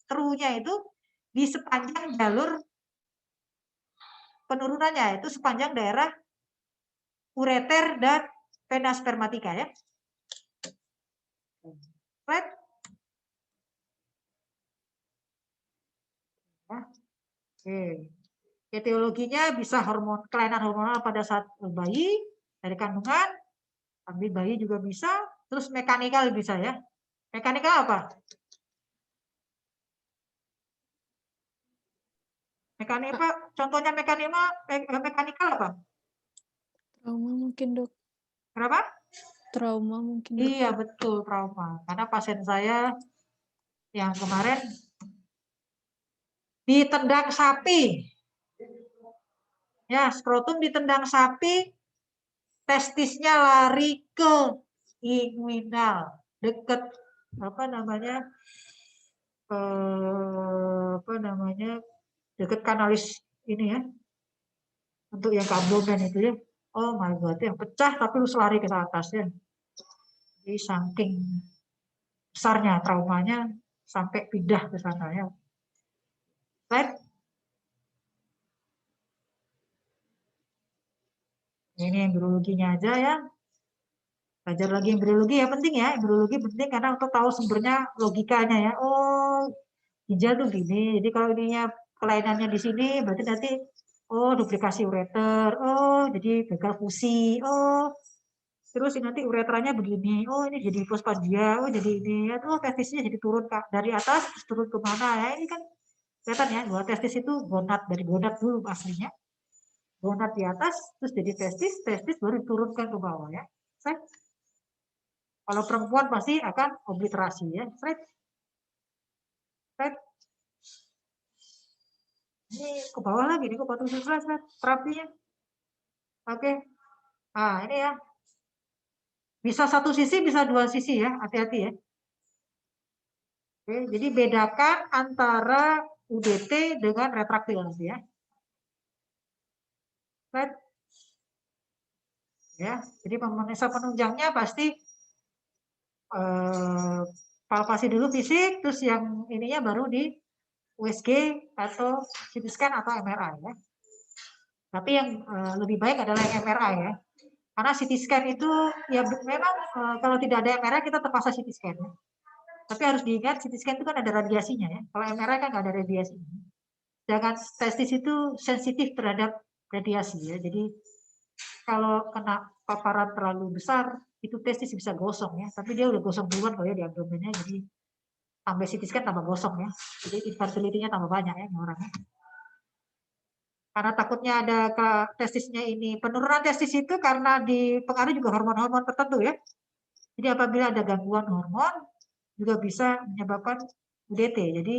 terunya itu di sepanjang jalur penurunannya itu sepanjang daerah ureter dan vena spermatica ya. Right? Oke. Etiologinya bisa kelainan hormonal pada saat bayi dari kandungan, Ambil bayi juga bisa, terus mekanikal bisa ya. Mekanikal apa? Mekanikal, contohnya mekanikal apa? Trauma mungkin, Dok. Kenapa? Trauma mungkin, Dok. Iya betul, trauma. Karena pasien saya yang kemarin ditendang sapi. Ya, skrotum ditendang sapi, testisnya lari ke inguinal, deket deket kanalis ini ya, untuk yang ke abdomen itu ya. Oh my god, yang pecah tapi lu lari ke atas ya. Jadi saking besarnya traumanya sampai pindah ke sana ya. Right? Ini embriologinya aja ya. Belajar lagi embriologi ya penting ya. Embriologi penting karena untuk tahu sumbernya, logikanya ya. Oh, ginjal tuh gini. Jadi kalau ininya kelainannya di sini, berarti nanti oh duplikasi ureter. Oh, jadi gagal fusi. Oh, terus ini nanti uretranya begini. Oh, ini jadi hipospadia. Oh, jadi ini. Oh, testisnya jadi turun Kak. Dari atas terus turun ke mana ya. Ini kan kelihatan ya, bahwa testis itu gonad, dari gonad dulu aslinya. Gonad di atas, terus jadi testis, testis baru diturunkan ke bawah ya. Set. Kalau perempuan pasti akan obliterasi ya. Set. Set. Ini ke bawah lagi, ini ke batu susah, terapinya. Oke. Nah, ini ya. Bisa satu sisi, bisa dua sisi ya, hati-hati ya. Oke, jadi bedakan antara UDT dengan retraktil nanti ya. Set. Ya, jadi pemirsa penunjangnya pasti palpasi dulu fisik, terus yang ininya baru di USG atau CT scan atau MRI ya. Tapi yang lebih baik adalah yang MRI ya. Karena CT scan itu ya memang kalau tidak ada MRI kita terpaksa CT scan. Ya. Tapi harus diingat CT scan itu kan ada radiasinya ya. Kalau MRI kan nggak ada radiasinya. Sedangkan testis itu sensitif terhadap radiasi ya. Jadi kalau kena paparan terlalu besar itu testis bisa gosong ya. Tapi dia udah gosong duluan kalau ya di abdomennya. Jadi tambah CT scan tambah gosong ya. Jadi infertility-nya tambah banyak ya orangnya. Karena takutnya ada ke testisnya ini. Penurunan testis itu karena dipengaruhi juga hormon-hormon tertentu ya. Jadi apabila ada gangguan hormon juga bisa menyebabkan UDT. Jadi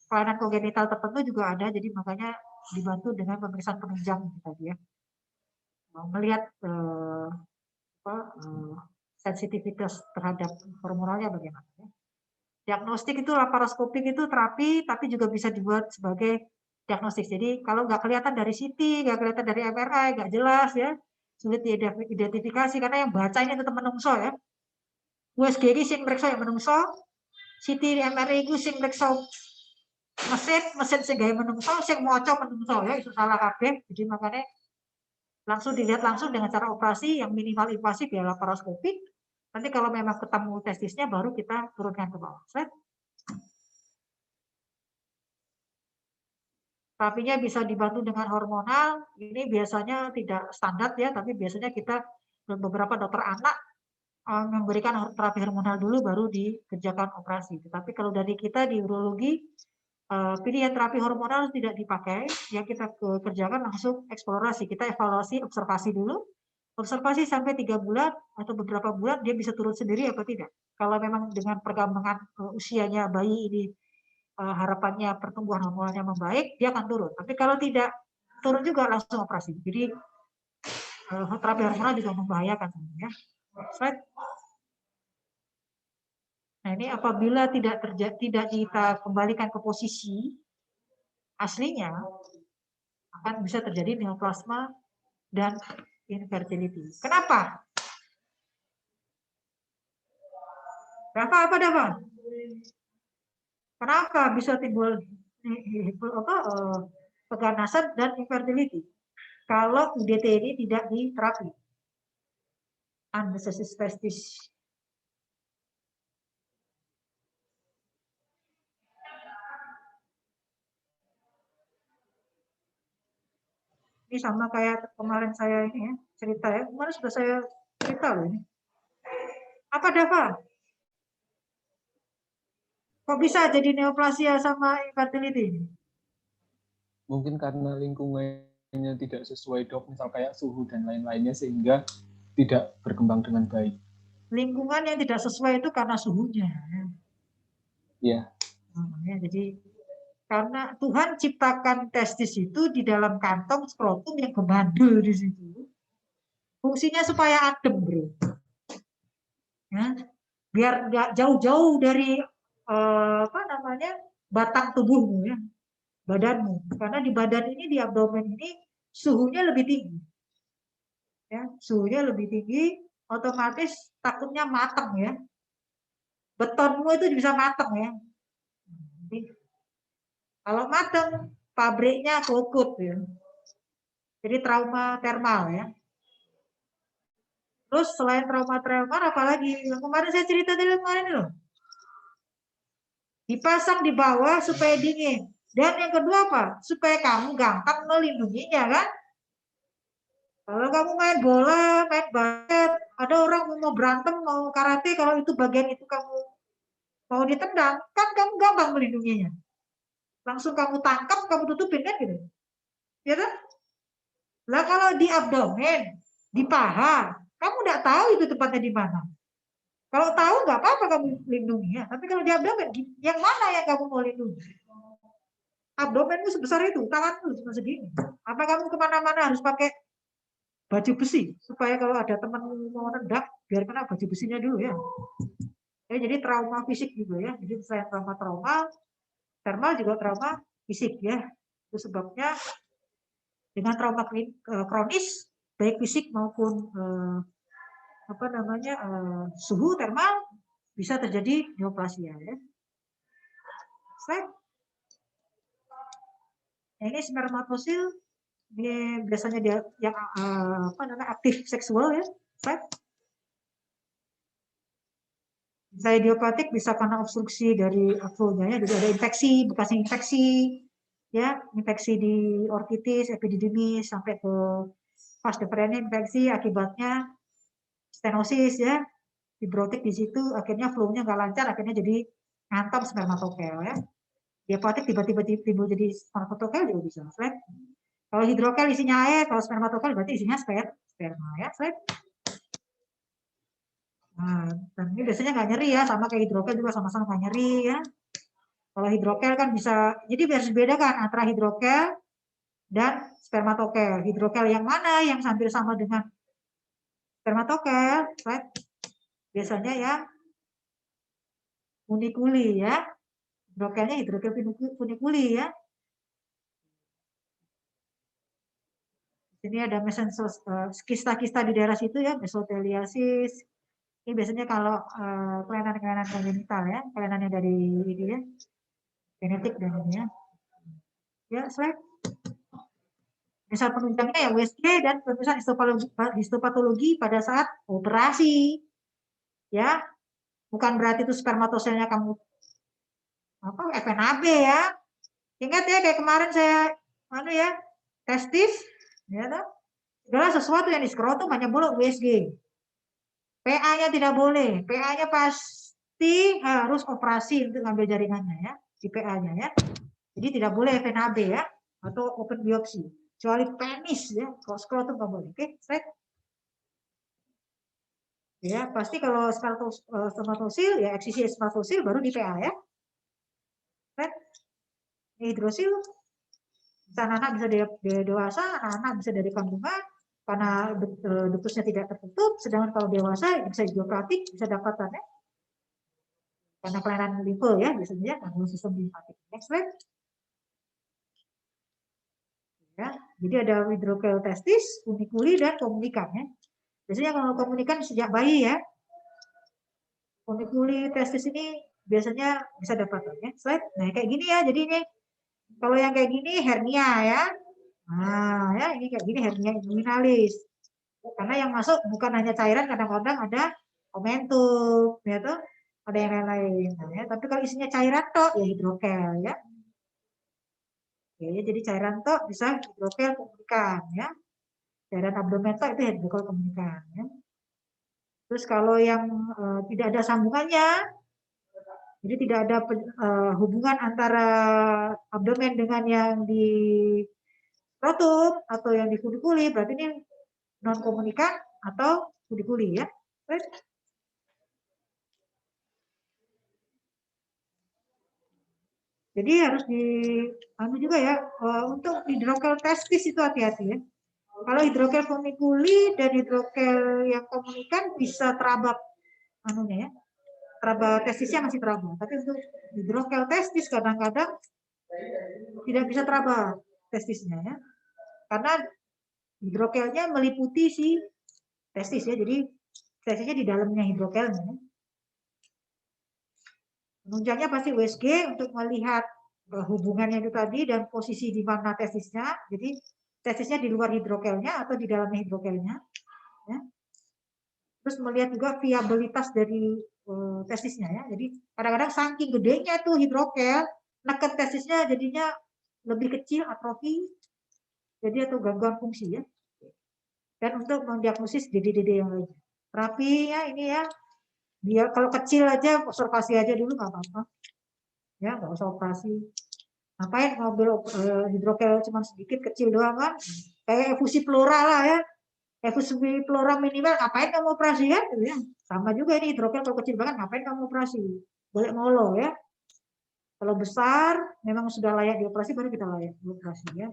kelainan kongenital tertentu juga ada. Jadi makanya dibantu dengan pemeriksaan penunjang tadi ya. Melihat sensitivitas terhadap hormonalnya bagaimana. Ya. Diagnostik itu laparoskopik itu terapi, tapi juga bisa dibuat sebagai diagnostik. Jadi kalau nggak kelihatan dari CT, nggak kelihatan dari MRI, nggak jelas ya, sulit diidentifikasi karena yang baca ini tetap menungso ya. USG ini sing meriksa yang menungso, CT MRI itu sing meriksa mesin sing gawe menungso, sing maca menungso ya, itu salah kabeh. Jadi makanya langsung dilihat langsung dengan cara operasi yang minimal invasif ya laparoskopik. Nanti kalau memang ketemu testisnya baru kita turunkan ke bawah. Terapinya bisa dibantu dengan hormonal. Ini biasanya tidak standar ya, tapi biasanya kita beberapa dokter anak memberikan terapi hormonal dulu baru dikerjakan operasi. Tapi kalau dari kita di urologi pilihan terapi hormonal tidak dipakai, ya kita kerjakan langsung eksplorasi. Kita evaluasi, observasi dulu. Observasi sampai 3 bulan atau beberapa bulan dia bisa turun sendiri apa tidak. Kalau memang dengan perkembangan usianya bayi ini harapannya pertumbuhan hormonalnya membaik, dia akan turun. Tapi kalau tidak turun juga langsung operasi. Jadi terapi hormonal juga membahayakan. Ya. Right? Nah ini apabila tidak kita kembalikan ke posisi aslinya, akan bisa terjadi neoplasma dan infertility. Kenapa? Apa Dava? Kenapa bisa timbul keganasan dan infertility? Kalau UDT ini tidak diterapi. Unnecessary testis. Ini sama kayak kemarin saya ini ya, cerita ya. Kemarin sudah saya cerita loh ini. Apa Dava? Kok bisa jadi neoplasia sama infertility? Mungkin karena lingkungannya tidak sesuai dok, misal kayak suhu dan lain-lainnya sehingga tidak berkembang dengan baik. Lingkungan yang tidak sesuai itu karena suhunya. Iya. Ya, jadi karena Tuhan ciptakan testis itu di dalam kantong skrotum yang kebandel di situ. Fungsinya supaya adem, bro. Ya, biar nggak jauh-jauh dari batang tubuhmu ya, badanmu. Karena di badan ini, di abdomen ini suhunya lebih tinggi. Ya, suhunya lebih tinggi, otomatis takutnya matang ya. Betonmu itu bisa matang ya. Jadi, kalau matang, pabriknya kokut ya. Jadi trauma termal ya. Terus selain trauma termal, apalagi yang kemarin saya cerita tadi kemarin loh. Dipasang di bawah supaya dingin. Dan yang kedua apa? Supaya kamu gampang melindunginya kan. Kalau kamu main bola, main basket, ada orang mau berantem, mau karate, kalau itu bagian itu kamu mau ditendang, kan kamu gampang melindunginya. Langsung kamu tangkap, kamu tutupin kan gitu. Ya kan? Lah kalau di abdomen, di paha, kamu nggak tahu itu tempatnya di mana. Kalau tahu nggak apa-apa kamu lindungi ya. Tapi kalau di abdomen, yang mana yang kamu mau lindungi? Abdomenmu sebesar itu, tanganmu cuma segini. Apa kamu kemana-mana harus pakai baju besi supaya kalau ada teman mau nendang, biar kena baju besinya dulu ya. Jadi trauma fisik juga ya. Jadi selain trauma termal juga trauma fisik ya. Itu sebabnya dengan trauma kronis baik fisik maupun suhu termal bisa terjadi neoplasia ya. Ini spermatosil, ini biasanya dia yang aktif seksual ya. Bisa idiopatik, bisa karena obstruksi dari aflonya ya, jadi ada infeksi, bekasnya infeksi ya, infeksi di orkitis, epididymis sampai ke vas deferens, infeksi akibatnya stenosis ya, fibrotik di situ, akhirnya flow-nya nggak lancar, akhirnya jadi ngantom spermatokel ya. Idiopatik tiba-tiba timbul jadi spermatokel juga bisa. Kalau hidrokel isinya air, kalau spermatokel berarti isinya sperma ya. Nah, dan ini biasanya nggak nyeri ya, sama kayak hidrokel juga sama-sama nggak nyeri ya. Kalau hidrokel kan bisa, jadi harus dibedakan antara hidrokel dan spermatokel. Hidrokel yang mana yang hampir sama dengan spermatokel, biasanya yang unikuli ya. Hidrokelnya hidrokel unikuli ya. Ini ada mesensos, kista-kista di daerah situ ya, mesoteliasis. Ini biasanya kalau kelainan-kelainan kongenital ya, kelainan yang dari ini ya, genetik dan ini ya. Ya, slide. Misal penunjangnya ya USG dan pemeriksaan histopatologi pada saat operasi. Ya, bukan berarti itu spermatoselnya kamu FNAB ya. Ingat ya kayak kemarin saya testis ya toh. Segala sesuatu yang di skrotum hanya boleh USG. PA-nya tidak boleh. PA-nya pasti harus operasi untuk ngambil jaringannya ya, di PA-nya ya. Jadi tidak boleh FNAB ya, atau open biopsi. Kecuali penis ya, kalau skrotum nggak boleh. Oke, slide. Ya, pasti kalau spermatosil ya, eksisi spermatosil baru di PA ya. Slide. Hidrosil, bisa anak-anak bisa dari dewasa, anak-anak bisa dari kandungan, karena ductusnya tidak tertutup, sedangkan kalau dewasa bisa idiopatik, bisa dapatannya karena kelainan limfe ya, biasanya gangguan sistem limfatik. Next slide. Ya, jadi ada hidrokel testis, unikuli dan komunikan ya. Biasanya kalau komunikan sejak bayi ya. Unikuli testis ini biasanya bisa dapatannya. Slide. Nah, kayak gini ya. Jadi ini kalau yang kayak gini hernia ya. Nah, ya ini kayak gini hernia inguinalis. Karena yang masuk bukan hanya cairan, kadang-kadang ada omentum, ya tuh, ada yang lain-lain. Nah, ya. Tapi kalau isinya cairan toh, ya hidrokel, ya. Oke, jadi cairan toh bisa hidrokel komunikan, ya. Cairan abdomen toh itu hidrokel komunikan, ya. Itu Terus kalau yang tidak ada sambungannya, jadi tidak ada hubungan antara abdomen dengan yang di skrotum atau yang di kudikuli, berarti ini non komunikan atau kudikuli ya. Jadi harus juga ya, untuk hidrokel testis itu hati-hati ya. Kalau hidrokel fonikuli dan hidrokel yang komunikan bisa teraba ya, teraba testisnya masih teraba. Tapi untuk hidrokel testis kadang-kadang tidak bisa teraba testisnya ya, karena hidrokelnya meliputi si testis ya, jadi testisnya di dalamnya hidrokelnya. Penunjangnya pasti USG untuk melihat hubungannya itu tadi dan posisi di mana testisnya. Jadi testisnya di luar hidrokelnya atau di dalamnya hidrokelnya. Ya. Terus melihat juga viabilitas dari testisnya ya. Jadi kadang-kadang saking gedenya tuh hidrokel, neken testisnya jadinya lebih kecil, atrofi, jadi atau gangguan fungsi ya. Dan untuk mendiagnosis DD yang lain. Terapi ya ini ya. Dia kalau kecil aja observasi aja dulu nggak apa-apa, ya nggak usah operasi. Ngapain ngobrol hidrokel cuma sedikit kecil doang kan? Kayak efusi pleura lah ya, efusi pleura minimal ngapain kamu operasi kan? Ya, sama juga ini hidrokel kalau kecil banget ngapain kamu operasi? Boleh ngolo ya. Kalau besar memang sudah layak dioperasi baru kita layak dioperasi ya.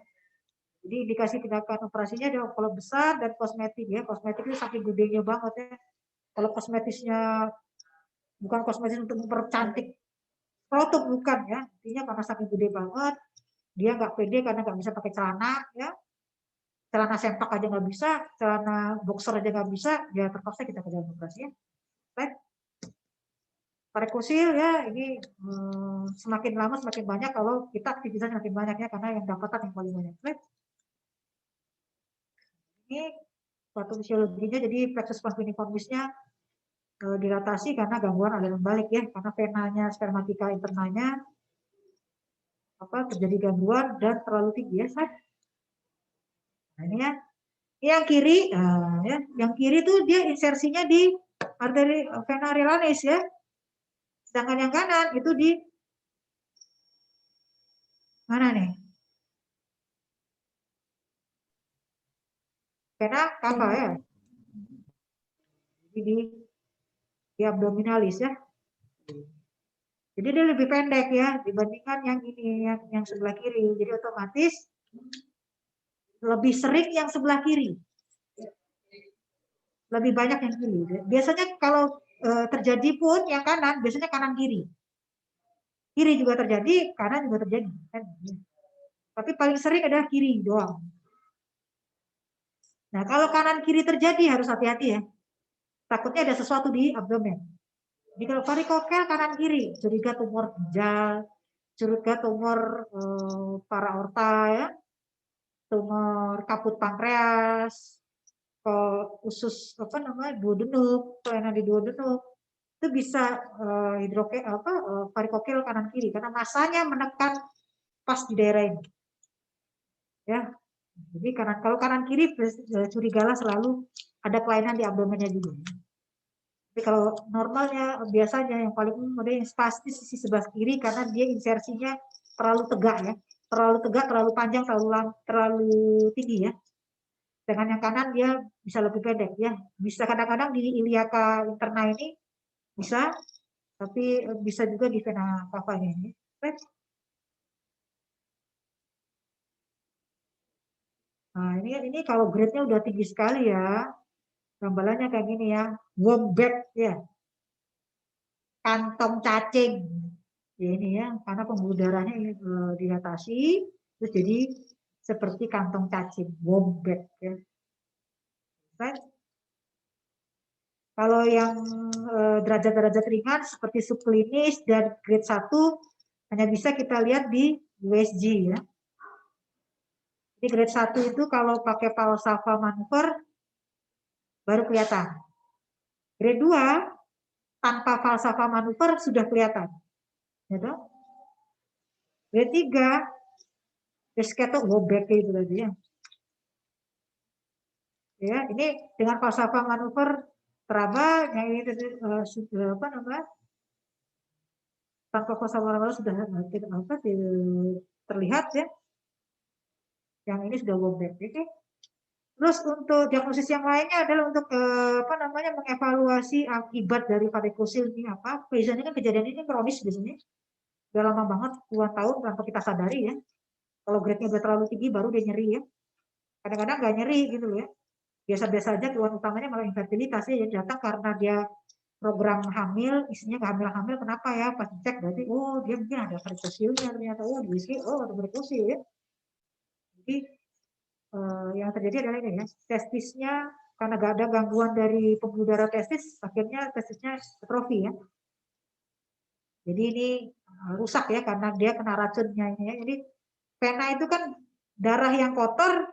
Jadi indikasi tindakan operasinya ada kalau besar dan kosmetik ya. Kosmetik itu saking gedenya banget ya. Kalau kosmetisnya bukan kosmetis untuk mempercantik skrotum, bukan ya, intinya karena saking gede banget, dia nggak pede karena nggak bisa pakai celana ya, celana sempak aja nggak bisa, celana boxer aja nggak bisa, ya terpaksa kita ke dalam operasi ya. Baik, varikosil ya ini semakin lama semakin banyak kalau kita aktivitas semakin banyak ya, karena yang dapatan yang paling banyak. Baik. Ini patofisiologinya, jadi plexus sponginiformisnya dilatasi karena gangguan aliran balik ya, karena venanya spermatika internalnya terjadi gangguan dan terlalu tinggi ya. Nah, ini ya, yang kiri ya, yang kiri tuh dia insersinya di arteri vena relanis ya, sedangkan yang kanan itu di mana nih? Vena cava ya, di abdominalis ya. Jadi dia lebih pendek ya dibandingkan yang ini yang sebelah kiri. Jadi otomatis lebih sering yang sebelah kiri. Lebih banyak yang kiri. Biasanya kalau terjadi pun yang kanan biasanya kanan kiri. Kiri juga terjadi, kanan juga terjadi. Tapi paling sering adalah kiri doang. Nah kalau kanan kiri terjadi harus hati-hti ya. Takutnya ada sesuatu di abdomen. Jadi kalau varikokel kanan kiri, curiga tumor ginjal, curiga tumor paraorta ya, tumor kaput pankreas, usus duodenum, kelainan di duodenum, itu bisa hidrokel varikokel kanan kiri karena masanya menekan pas di daerah ini. Ya. Jadi kalau kanan kiri curigalah selalu ada kelainan di abdomennya juga. Tapi kalau normalnya biasanya yang paling umum ada yang spastis sisi sebelah kiri karena dia insersinya terlalu tegak ya, terlalu panjang, terlalu tinggi ya. Dengan yang kanan dia bisa lebih pendek ya, bisa kadang-kadang di iliaka interna ini bisa, tapi bisa juga di vena cava ini. Nah ini kalau grade-nya udah tinggi sekali ya, gambarannya kayak gini ya, wombat ya, kantong cacing ya ini ya, karena pembuluh darahnya ini dilatasi, terus jadi seperti kantong cacing, wombat ya. Right? Kalau yang derajat-derajat ringan seperti subklinis dan grade 1 hanya bisa kita lihat di USG ya. Jadi grade 1 itu kalau pakai Valsalva manuver baru kelihatan. Grade 2 tanpa Valsalva manuver sudah kelihatan. Gitu. Grade 3 Desketo wobek itu tadi ya. Ya, ini dengan Valsalva manuver teraba yang ini sudah apa namanya tanpa kosa wala sudah terlihat ya. Yang ini sudah wobek. Oke. Terus untuk diagnosis yang lainnya adalah untuk apa namanya mengevaluasi akibat dari varikosil ini apa. Biasanya kan kejadian ini kronis biasanya. Udah lama banget, puluhan tahun tanpa kita sadari ya. Kalau grade-nya udah terlalu tinggi baru dia nyeri ya. Kadang-kadang nggak nyeri gitu loh ya. Biasa-biasa aja, keluhan utamanya malah infertilitas ya. Datang karena dia program hamil, isinya hamil-hamil, kenapa ya? Pas cek berarti, oh dia mungkin ada varikosilnya ternyata, oh diisi, oh ada varikosil ya. Jadi yang terjadi adalah ini ya, testisnya karena gak ada gangguan dari pembuluh darah testis, akhirnya testisnya atrofi ya. Jadi ini rusak ya karena dia kena racunnya ini ya. Jadi vena itu kan darah yang kotor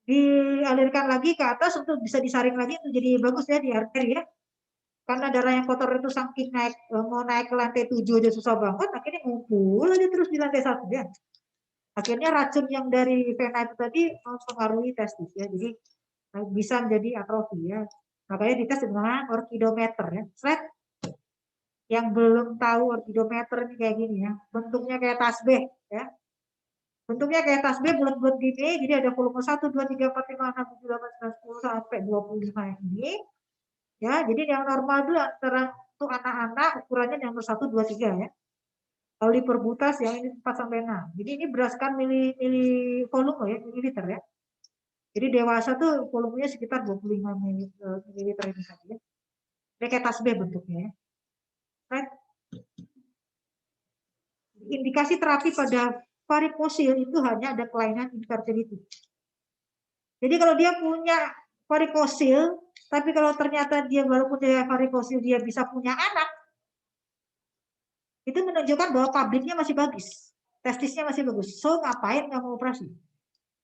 dialirkan lagi ke atas untuk bisa disaring lagi untuk jadi bagus ya di arteri ya. Karena darah yang kotor itu saking naik mau naik ke lantai 7 aja susah banget, akhirnya ngumpul aja terus di lantai 1 ya. Akhirnya racun yang dari vena itu tadi mempengaruhi testis ya. Jadi bisa menjadi atrofi ya. Makanya dites dengan orkidometer ya. Slide yang belum tahu orkidometer ini kayak gini ya. Bentuknya kayak tasbih ya. Bentuknya kayak tasbih bulat-bulat gini. Jadi ada volume 1, 2, 3, 4, 5, 6, 7, 8, 9, 10 sampai 25 ini. Ya, jadi yang normal dulu antara untuk anak-anak ukurannya yang nomor 1, 2, 3 ya. Kalau di perbutas yang ini 4 sampai 6. Jadi ini berdasarkan mili volume ya, mililiter ya. Jadi dewasa tuh volumenya sekitar 25 mililiter ini saja ya. Ini kayak tasbih bentuknya ya. Right? Indikasi terapi pada varikosil itu hanya ada kelainan infertility. Jadi kalau dia punya varikosil, tapi kalau ternyata dia walaupun dia varikosil dia bisa punya anak, itu menunjukkan bahwa pabriknya masih bagus, testisnya masih bagus. So ngapain nggak mau operasi?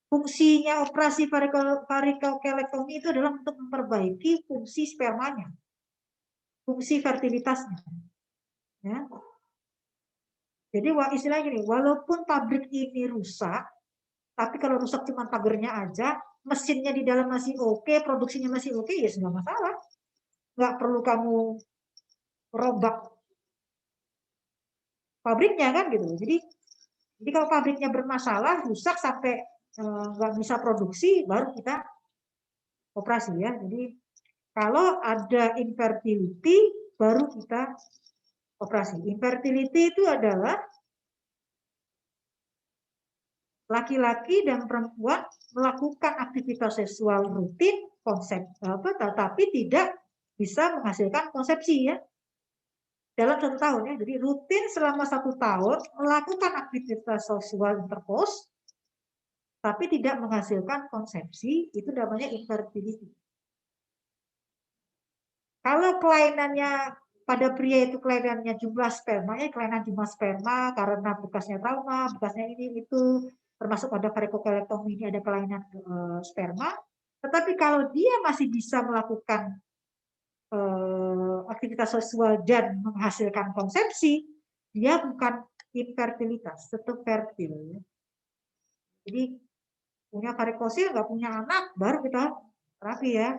Fungsinya operasi varikokelektomi itu adalah untuk memperbaiki fungsi spermanya, fungsi fertilitasnya. Ya. Jadi istilahnya gini, walaupun pabrik ini rusak, tapi kalau rusak cuma pagernya aja, mesinnya di dalam masih oke, produksinya masih oke, ya nggak masalah. Nggak perlu kamu rombak pabriknya kan gitu. Jadi kalau pabriknya bermasalah, rusak sampai nggak bisa produksi, baru kita operasi ya. Jadi kalau ada infertility, baru kita operasi. Infertility itu adalah laki-laki dan perempuan melakukan aktivitas seksual rutin, tetapi tidak bisa menghasilkan konsepsi ya. Dalam 1 tahun ya, jadi rutin selama 1 tahun melakukan aktivitas seksual intercourse, tapi tidak menghasilkan konsepsi, itu namanya infertility. Kalau kelainannya pada pria itu kelainannya jumlah sperma, ya kelainan jumlah sperma karena bekasnya trauma, bekasnya ini itu, termasuk pada varikokelektomi ini ada kelainan sperma. Tetapi kalau dia masih bisa melakukan aktivitas seksual dan menghasilkan konsepsi, dia bukan infertilitas, tetap fertil. Jadi punya varikosil, nggak punya anak, baru kita terapi ya.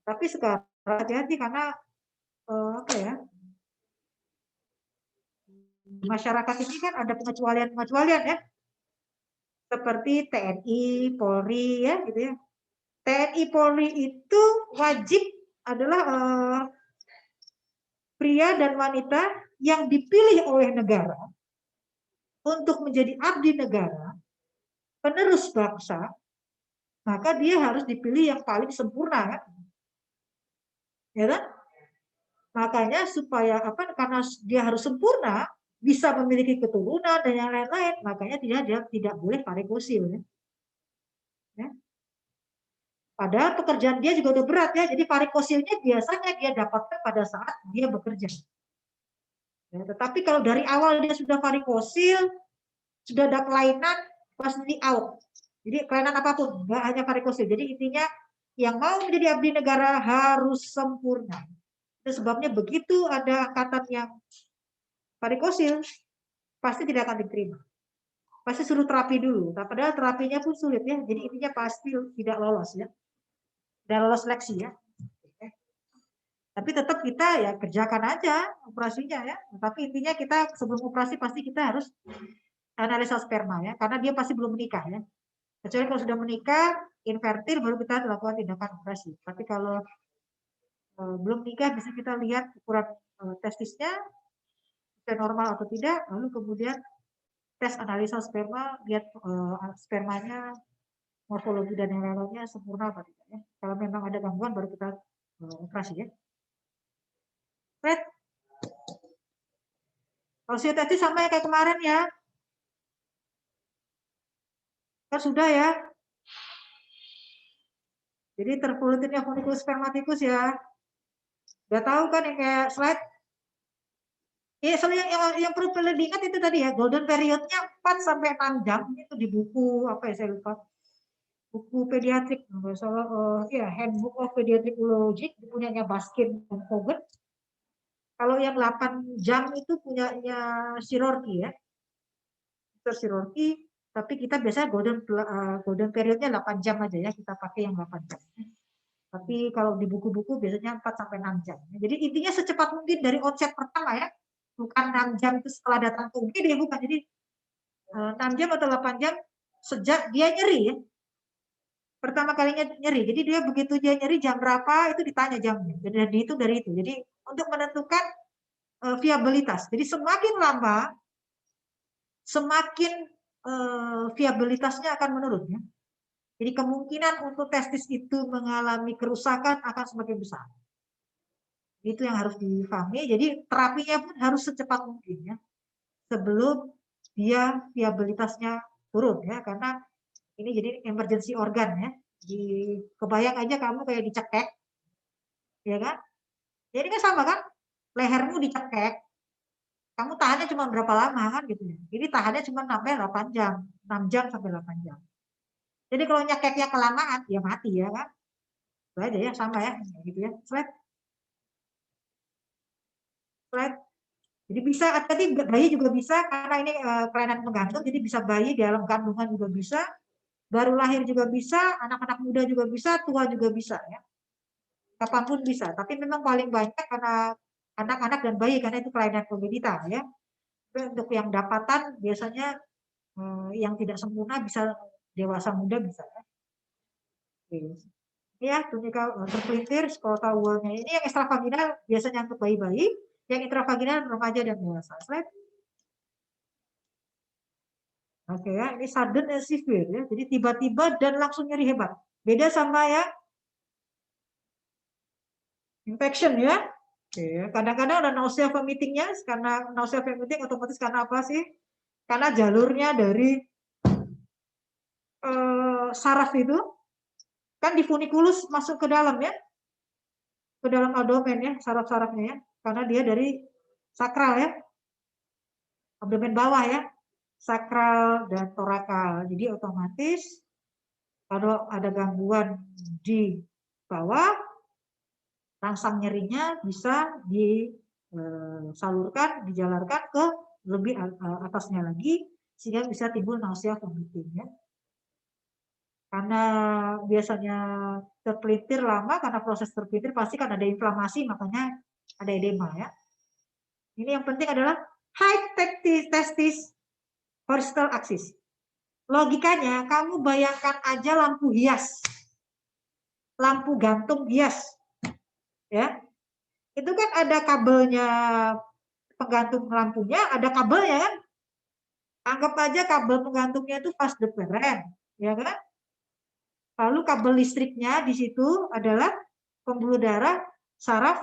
Tapi sekarang hati-hati karena apa ya? Di masyarakat ini kan ada pengecualian-pengecualian ya. Seperti TNI, Polri ya gitu ya. TNI Polri itu wajib adalah pria dan wanita yang dipilih oleh negara untuk menjadi abdi negara, penerus bangsa, maka dia harus dipilih yang paling sempurna kan? Ya kan? Makanya supaya apa? Karena dia harus sempurna, bisa memiliki keturunan dan yang lain-lain, makanya dia tidak boleh varikosil ya. Ya. Padahal pekerjaan dia juga udah berat ya, jadi varikosilnya biasanya dia dapatkan pada saat dia bekerja. Ya, tetapi kalau dari awal dia sudah varikosil, sudah ada kelainan, pasti out. Jadi kelainan apapun, nggak hanya varikosil. Jadi intinya yang mau menjadi abdi negara harus sempurna. Itu sebabnya begitu ada angkatan yang varikosil, pasti tidak akan diterima. Pasti suruh terapi dulu. Nah, padahal terapinya pun sulit ya. Jadi intinya pasti tidak lolos ya. Dan lolos seleksi ya. Tapi tetap kita ya kerjakan aja operasinya ya. Tapi intinya kita sebelum operasi pasti kita harus analisa sperma ya, karena dia pasti belum menikah ya. Kecuali kalau sudah menikah, infertil baru kita lakukan tindakan operasi. Tapi kalau belum nikah bisa kita lihat ukuran testisnya sudah normal atau tidak, lalu kemudian tes analisa sperma, lihat spermanya, morfologi dan yang lainnya sempurna apa tidak ya. Kalau memang ada gangguan baru kita operasi ya. Right? Kalau testis sama kayak kemarin ya. Kan sudah ya. Jadi terpolutinnya funiculus spermaticus ya. Udah tahu kan yang kayak slide? Ya, soalnya yang perlu diingat itu tadi ya, golden periodnya 4 sampai 6 jam itu di buku apa ya saya lupa. Buku pediatrik, nggak salah, ya Handbook of Pediatric Urology punyanya Baskin dan Hogan. Kalau yang 8 jam itu punyanya Sirorki ya. Sirorki, tapi kita biasanya golden periodnya 8 jam aja ya, kita pakai yang 8 jam. Tapi kalau di buku-buku biasanya 4 sampai 6 jam. Jadi intinya secepat mungkin dari onset pertama ya. Bukan 6 jam itu setelah datang ke UGD, bukan. Jadi 6 jam atau 8 jam sejak dia nyeri ya. Pertama kalinya nyeri. Jadi dia begitu dia nyeri jam berapa itu ditanya jamnya. Jadi dihitung dari itu. Jadi untuk menentukan viabilitas. Jadi semakin lama semakin viabilitasnya akan menurun ya. Jadi kemungkinan untuk testis itu mengalami kerusakan akan semakin besar. Itu yang harus difahami. Jadi terapinya pun harus secepat mungkin ya. Sebelum dia viabilitasnya turun ya, karena ini jadi emergency organ ya. Kebayang aja kamu kayak dicekek, ya kan? Jadi kan sama kan, lehermu dicekek, kamu tahannya cuma berapa lama kan gitu ya. Jadi tahannya cuma sampai 8 jam, 6 jam sampai 8 jam. Jadi kalau nyekeknya kelamaan, ya mati ya kan? Itu aja ya, sama ya, gitu ya. Slide. Jadi bisa, tadi bayi juga bisa, karena ini kelainan menggantung, jadi bisa bayi dalam kandungan juga bisa, baru lahir juga bisa, anak-anak muda juga bisa, tua juga bisa ya. Kapanpun bisa, tapi memang paling banyak karena anak-anak dan bayi, karena itu kelainan congenital ya. Tapi untuk yang dapatan biasanya yang tidak sempurna bisa dewasa muda bisa ya. Ya, tunika terpelintir, skolta uolnya. Ini yang ekstravaginal biasanya untuk bayi-bayi, yang intravaginal remaja dan dewasa. Slide. Oke ya, ini sudden and severe ya. Jadi tiba-tiba dan langsung nyeri hebat. Beda sama ya infection ya. Oke, kadang-kadang ada nausea vomitingnya, karena nausea vomiting otomatis karena apa sih? Karena jalurnya dari saraf itu kan di funiculus masuk ke dalam ya, ke dalam abdomen ya, saraf-sarafnya ya, karena dia dari sakral ya, abdomen bawah ya, sakral dan torakal. Jadi otomatis kalau ada gangguan di bawah, rangsang nyerinya bisa disalurkan, dijalarkan ke lebih atasnya lagi, sehingga bisa timbul nausea vomiting ya. Karena biasanya terpelintir lama, karena proses terpelintir pasti kan ada inflamasi, makanya ada edema ya. Ini yang penting adalah high testis horizontal axis. Logikanya, kamu bayangkan aja lampu hias, lampu gantung hias, ya. Itu kan ada kabelnya, penggantung lampunya, ada kabelnya kan. Anggap aja kabel penggantungnya itu fast different, ya kan? Lalu kabel listriknya di situ adalah pembuluh darah saraf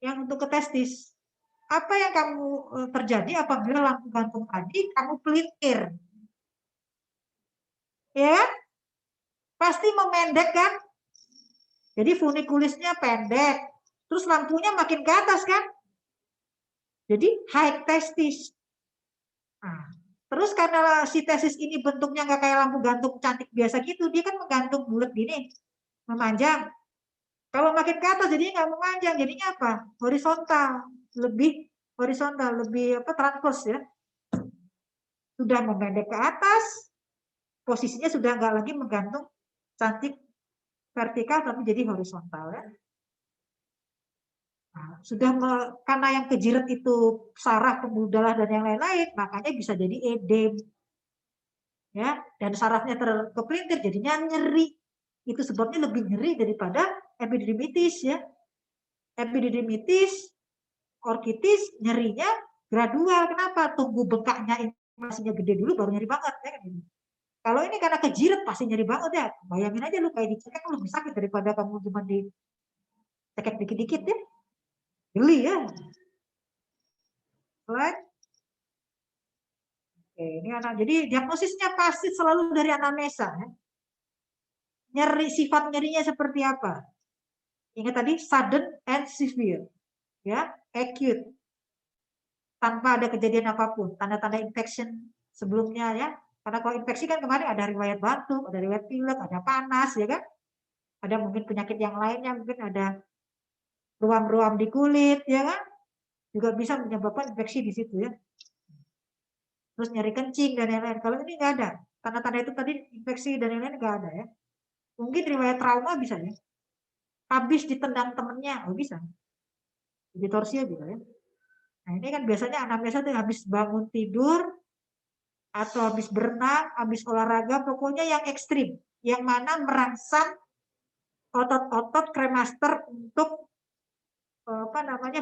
yang untuk ke testis. Apa yang kamu terjadi apabila lampu gantung tadi kamu pelintir? Ya, pasti memendek kan? Jadi funikulusnya pendek, terus lampunya makin ke atas kan? Jadi high testis. Nah, terus karena si testis ini bentuknya nggak kayak lampu gantung cantik biasa gitu, dia kan menggantung bulat gini, memanjang. Kalau makin ke atas jadinya nggak memanjang, jadinya apa? Horizontal, lebih horizontal, lebih apa? Transverse ya. Sudah memendek ke atas, posisinya sudah nggak lagi menggantung cantik vertikal, tapi jadi horizontal ya. Nah, karena yang kejiret itu saraf, pembuluh darah dan yang lain-lain, makanya bisa jadi edem. Ya, dan sarafnya kepelintir jadinya nyeri. Itu sebabnya lebih nyeri daripada epididymitis ya. Epididymitis, orkitis nyerinya gradual. Kenapa? Tunggu bengkaknya inflamasinya gede dulu baru nyeri banget ya. Kalau ini karena kejiret pasti nyeri banget ya. Bayangin aja lu kayak dicekek lebih sakit daripada kamu cuma dicekek dikit-dikit ya. Geli ya. Right? Oke, ini anak. Jadi diagnosisnya pasti selalu dari anamnesa ya. Nyeri, sifat nyerinya seperti apa? Ingat tadi sudden and severe. Ya, acute. Tanpa ada kejadian apapun, tanda-tanda infection sebelumnya ya. Karena kalau infeksi kan kemarin ada riwayat batuk, ada riwayat pilek, ada panas ya kan. Ada mungkin penyakit yang lainnya, mungkin ada ruam-ruam di kulit ya kan. Juga bisa menyebabkan infeksi di situ ya. Terus nyeri kencing dan lain-lain. Kalau ini nggak ada. Tanda-tanda itu tadi infeksi dan lain-lain nggak ada ya. Mungkin riwayat trauma bisa ya. Habis ditendang temennya, oh bisa. Di torsia bisa ya. Nah ini kan biasanya anamnesa itu habis bangun tidur, atau habis berenang, habis olahraga, pokoknya yang ekstrim. Yang mana merangsang otot-otot kremaster untuk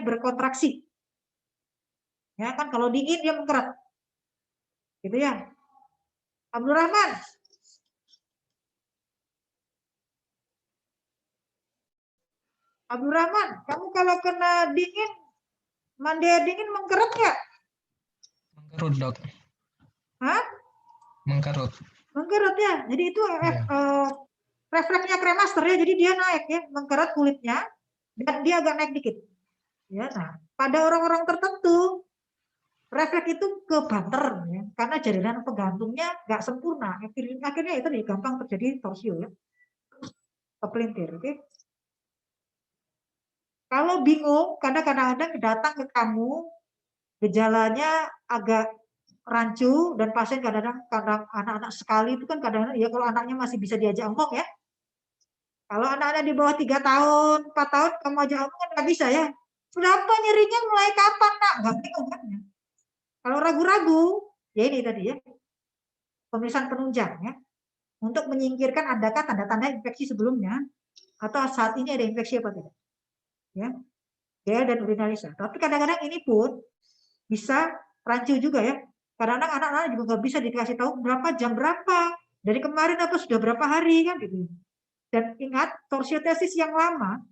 berkontraksi. Ya kan kalau dingin dia mengkerat. Gitu ya. Abdul Rahman. Abdul Rahman, kamu kalau kena dingin, mandi air dingin mengkerut nggak? Mengkerut, Dok. Hah? Mengkerut. Mengkerut ya. Jadi itu refleksnya kremaster ya. Jadi dia naik ya, mengkerut kulitnya dan dia agak naik dikit. Ya, nah, pada orang-orang tertentu refleks itu ke banter ya, karena jaringan penggantungnya nggak sempurna. Akhirnya itu gampang terjadi torsio ya. Kepelintir, oke. Kalau bingung, kadang-kadang datang ke kamu, gejalanya agak rancu dan pasien kadang-kadang anak-anak sekali itu kan kadang-kadang ya kalau anaknya masih bisa diajak omong ya. Kalau anak-anak di bawah 3 tahun, 4 tahun kamu ajak omong kan nggak bisa ya. Sudah apa nyerinya mulai kapan nak? Nggak bingung kan ya. Kalau ragu-ragu, ya ini tadi ya, pemeriksaan penunjang ya, untuk menyingkirkan adakah tanda-tanda infeksi sebelumnya atau saat ini ada infeksi apa tidak, ya, dan urinalisa. Tapi kadang-kadang ini pun bisa rancu juga ya. Kadang-kadang anak-anak juga nggak bisa dikasih tahu berapa jam berapa dari kemarin apa sudah berapa hari kan gitu. Dan ingat torsiotesis yang lama,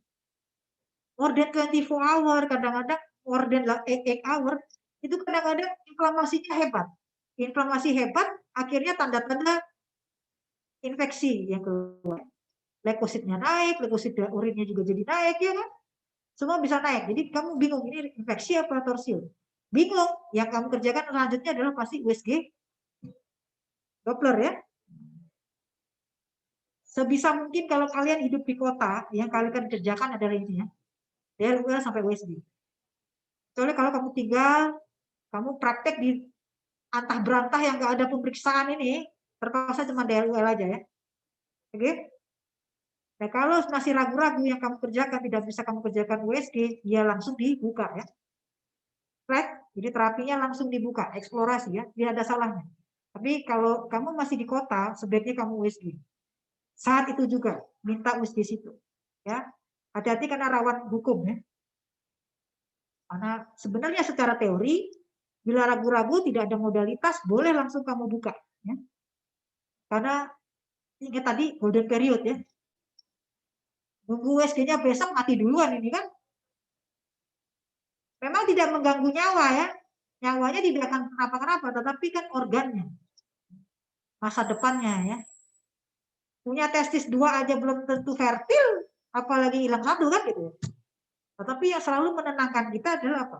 more than 24 hour, kadang-kadang more than 8 hour, itu kadang-kadang inflamasinya hebat. Inflamasi hebat, akhirnya tanda-tanda infeksi yang keluar. Leukositnya naik, leukosit urinnya juga jadi naik, ya kan? Semua bisa naik. Jadi kamu bingung, ini infeksi apa torsio? Bingung, yang kamu kerjakan selanjutnya adalah pasti USG Doppler ya. Sebisa mungkin kalau kalian hidup di kota, yang kalian kerjakan adalah ini ya. DLUL sampai USG. Soalnya kalau kamu tinggal, kamu praktek di antah berantah yang nggak ada pemeriksaan ini, terpaksa cuma DLUL aja ya. Oke? Nah, kalau masih ragu-ragu yang kamu kerjakan, tidak bisa kamu kerjakan USG, ya langsung dibuka ya. Right? Jadi terapinya langsung dibuka, eksplorasi ya, tidak ada salahnya. Tapi kalau kamu masih di kota, sebaiknya kamu USG. Saat itu juga, minta USG situ. Ya. Hati-hati karena rawan hukum ya. Karena sebenarnya secara teori, bila ragu-ragu tidak ada modalitas, boleh langsung kamu buka. Ya. Karena ingat tadi golden period ya. Nunggu USG-nya besok mati duluan ini kan. Memang tidak mengganggu nyawa ya. Nyawanya tidak akan kenapa-kenapa, tetapi kan organnya. Masa depannya ya. Punya testis 2 aja belum tentu fertil, apalagi hilang 1 kan gitu. Tetapi yang selalu menenangkan kita adalah apa?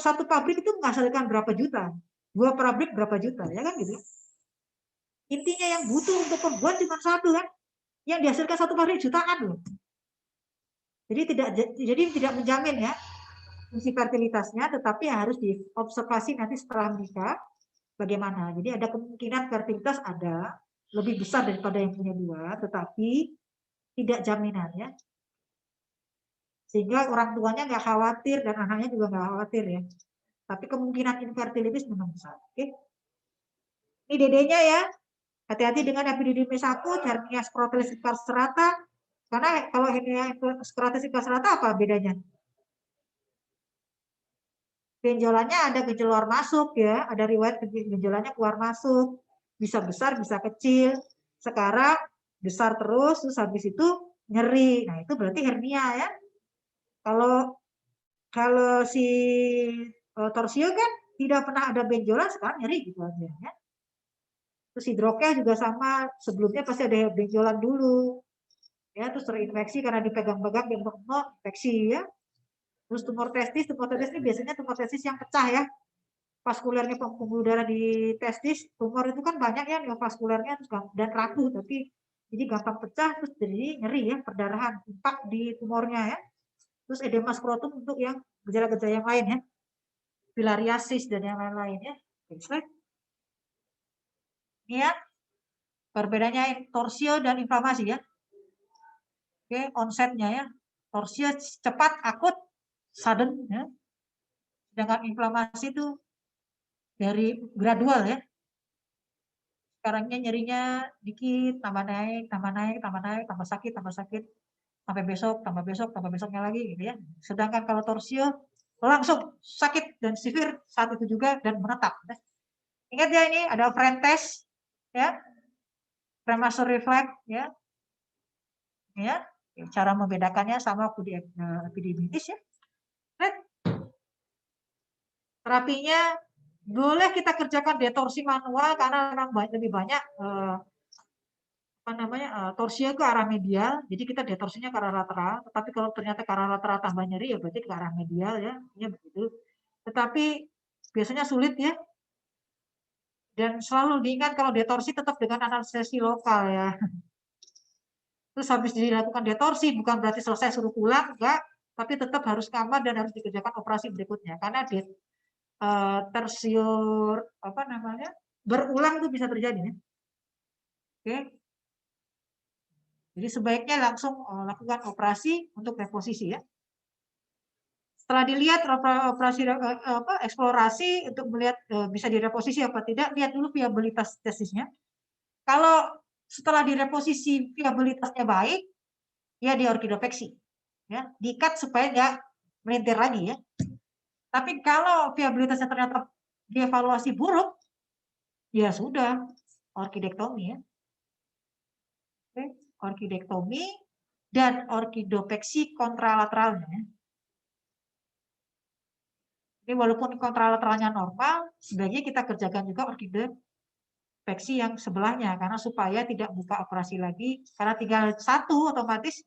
Satu pabrik itu menghasilkan berapa juta, 2 pabrik berapa juta, ya kan gitu. Intinya yang butuh untuk pembuat cuma 1 kan, yang dihasilkan 1 pabrik jutaan loh. Jadi tidak menjamin ya fungsi fertilitasnya, tetapi harus diobservasi nanti setelah menikah bagaimana. Jadi ada kemungkinan fertilitas ada lebih besar daripada yang punya 2, tetapi tidak jaminan ya. Sehingga orang tuanya nggak khawatir dan anaknya juga nggak khawatir ya. Tapi kemungkinan infertilitis memang besar. Oke. Ini dedenya ya. Hati-hati dengan epididymis akut, hernia skrotalis incarcerata. Karena kalau hernia skrotalis incarcerata apa bedanya? Benjolannya ada gejala keluar masuk ya, ada riwayat benjolannya keluar masuk, bisa besar bisa kecil. Sekarang besar terus habis itu nyeri. Nah, itu berarti hernia ya. Kalau si torsio kan tidak pernah ada benjolan, sekarang nyeri gitu aja ya. Terus hidroknya juga sama, sebelumnya pasti ada benjolan dulu. Ya, terus terinfeksi karena dipegang-pegang infeksi ya. Terus tumor testis ini biasanya tumor testis yang pecah ya. Vaskulernya pembuluh darah di testis, tumor itu kan banyak ya neovaskulernya dan rapuh, tapi jadi gampang pecah terus jadi nyeri ya, perdarahan, impak di tumornya ya. Terus edema skrotum untuk yang gejala-gejala yang lain ya. Filariasis dan yang lain-lain ya. Ini ya. Perbedaannya torsio dan inflamasi ya. Oke, onsetnya ya. Torsio cepat, akut, sudden ya. Sedangkan inflamasi itu dari gradual ya. Sekarangnya nyerinya dikit, tambah naik, tambah sakit, sampai besok, tambah besoknya lagi gitu ya. Sedangkan kalau torsio langsung sakit dan severe saat itu juga dan menetap. Ingat ya, ini ada friend test ya. Premature reflex ya. Ya, cara membedakannya sama epididymitis ya. Terapinya boleh kita kerjakan detorsi manual karena memang lebih banyak torsio ke arah medial, jadi kita detorsinya ke arah lateral. Tetapi kalau ternyata ke arah lateral tambah nyeri ya berarti ke arah medial ya begitu. Tetapi biasanya sulit ya. Dan selalu diingat kalau detorsi tetap dengan anestesi lokal ya. Terus habis dilakukan detorsi bukan berarti selesai suruh pulang, enggak, tapi tetap harus kamar dan harus dikerjakan operasi berikutnya karena tersiur berulang itu bisa terjadi ya. Oke. Jadi sebaiknya langsung lakukan operasi untuk reposisi ya. Setelah dilihat operasi eksplorasi untuk melihat bisa direposisi apa tidak, lihat dulu viabilitas testisnya. Kalau setelah direposisi viabilitasnya baik, ya diorkidopeksi. Ya, diikat supaya nggak melintir lagi ya. Tapi kalau viabilitasnya ternyata dievaluasi buruk, ya sudah, orkidektomi ya. Oke, orkidektomi dan orkidopeksi kontralateralnya. Jadi walaupun kontralateralnya normal, sebaiknya kita kerjakan juga orkidopeksi yang sebelahnya, karena supaya tidak buka operasi lagi, karena tinggal satu otomatis,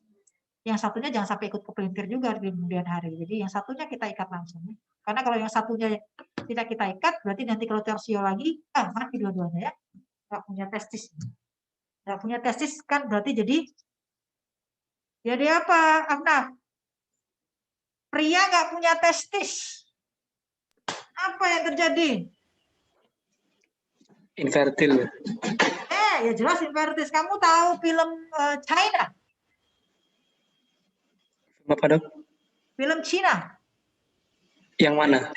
yang satunya jangan sampai ikut kepelintir juga di kemudian hari. Jadi yang satunya kita ikat langsung. Karena kalau yang satunya tidak kita ikat, berarti nanti kalau torsio lagi, mati dua-duanya ya. Nggak punya testis. Nggak punya testis kan berarti jadi apa, Afnaf? Pria nggak punya testis. Apa yang terjadi? Infertil. Ya jelas infertil. Kamu tahu film China? Apa dok? Film Cina. Yang mana?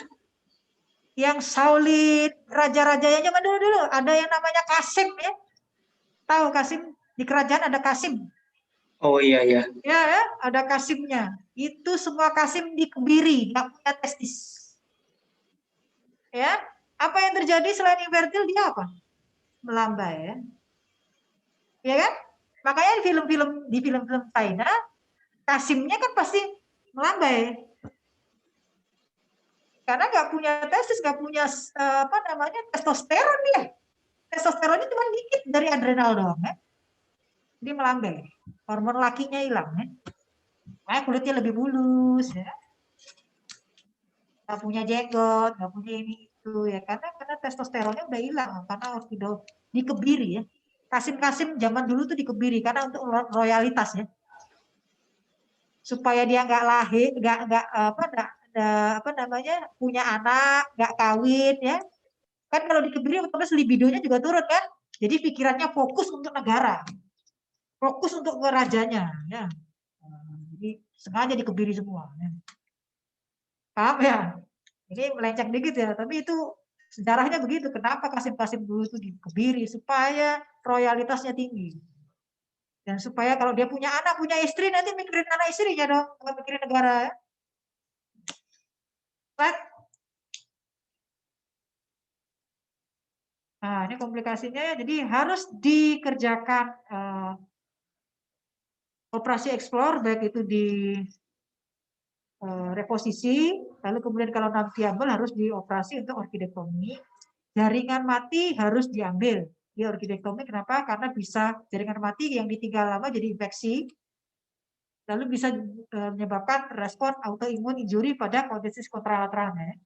Yang Shaolin, raja-rajanya zaman dulu. Ada yang namanya Kasim ya. Tahu Kasim? Di kerajaan ada Kasim. Oh iya. Ya, ada Kasimnya. Itu semua Kasim dikebiri, nggak punya testis. Ya, apa yang terjadi selain infertil dia apa? Melambai ya. Ya kan? Makanya di film-film China, Kasimnya kan pasti melambai. Karena nggak punya testis, nggak punya testosteron dia. Testosteronnya cuma dikit dari adrenal doang ya. Dia melambai. Hormon lakinya hilang ya. Makanya kulitnya lebih mulus ya. Nggak punya jenggot, nggak punya ini itu ya. Karena testosteronnya udah hilang karena orkido dikebiri ya. Kasim zaman dulu tuh dikebiri karena untuk royalitas ya. Supaya dia nggak lahir, punya anak, nggak kawin ya. Kan kalau dikebiri otomatis libidonya juga turun kan. Jadi pikirannya fokus untuk negara. Fokus untuk rajanya ya. Jadi sengaja dikebiri semua. Paham ya? Ini melenceng dikit ya, tapi itu sejarahnya begitu. Kenapa Kasim dulu itu dikebiri? Supaya royalitasnya tinggi. Dan supaya kalau dia punya anak, punya istri, nanti mikirin anak istrinya dong, bukan mikirin negara. Ya. Right? Nah, ini komplikasinya ya, jadi harus dikerjakan operasi explore, baik itu di reposisi, lalu kemudian kalau non-viable harus dioperasi untuk orkidektomi. Jaringan mati harus diambil di orkidektomi. Kenapa? Karena bisa jaringan mati yang ditinggal lama jadi infeksi, lalu bisa menyebabkan respon autoimun injury pada kondisi kontralateralnya.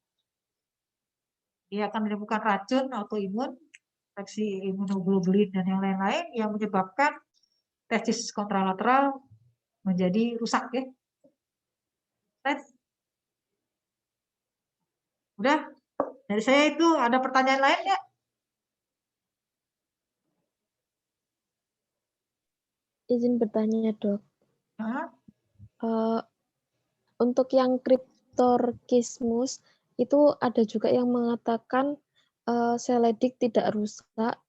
Dia akan menimbulkan racun autoimun, infeksi imunoglobulin dan yang lain-lain yang menyebabkan testis kontralateral menjadi rusak ya. Right? Udah? Dari saya itu ada pertanyaan lain ya? Izin bertanya, Dok. Hah? Untuk yang Cryptorchismus itu ada juga yang mengatakan seledik tidak rusak,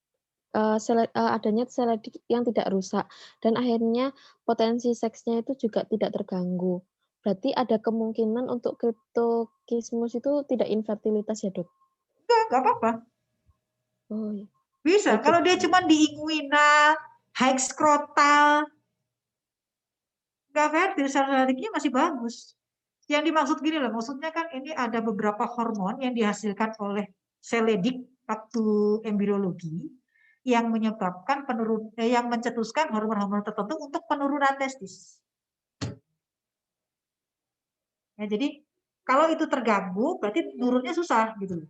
adanya seledik yang tidak rusak, dan akhirnya potensi seksnya itu juga tidak terganggu. Berarti ada kemungkinan untuk Cryptorchismus itu tidak infertilitas ya, Dok? Enggak apa-apa. Oh, iya. Bisa. Kalau dia cuma di inguinal, high skrotal, nggak fertil, selediknya masih bagus. Yang dimaksud gini loh, maksudnya kan ini ada beberapa hormon yang dihasilkan oleh seledik waktu embriologi yang menyebabkan yang mencetuskan hormon-hormon tertentu untuk penurunan testis. Ya, jadi kalau itu terganggu, berarti turunnya susah gitu.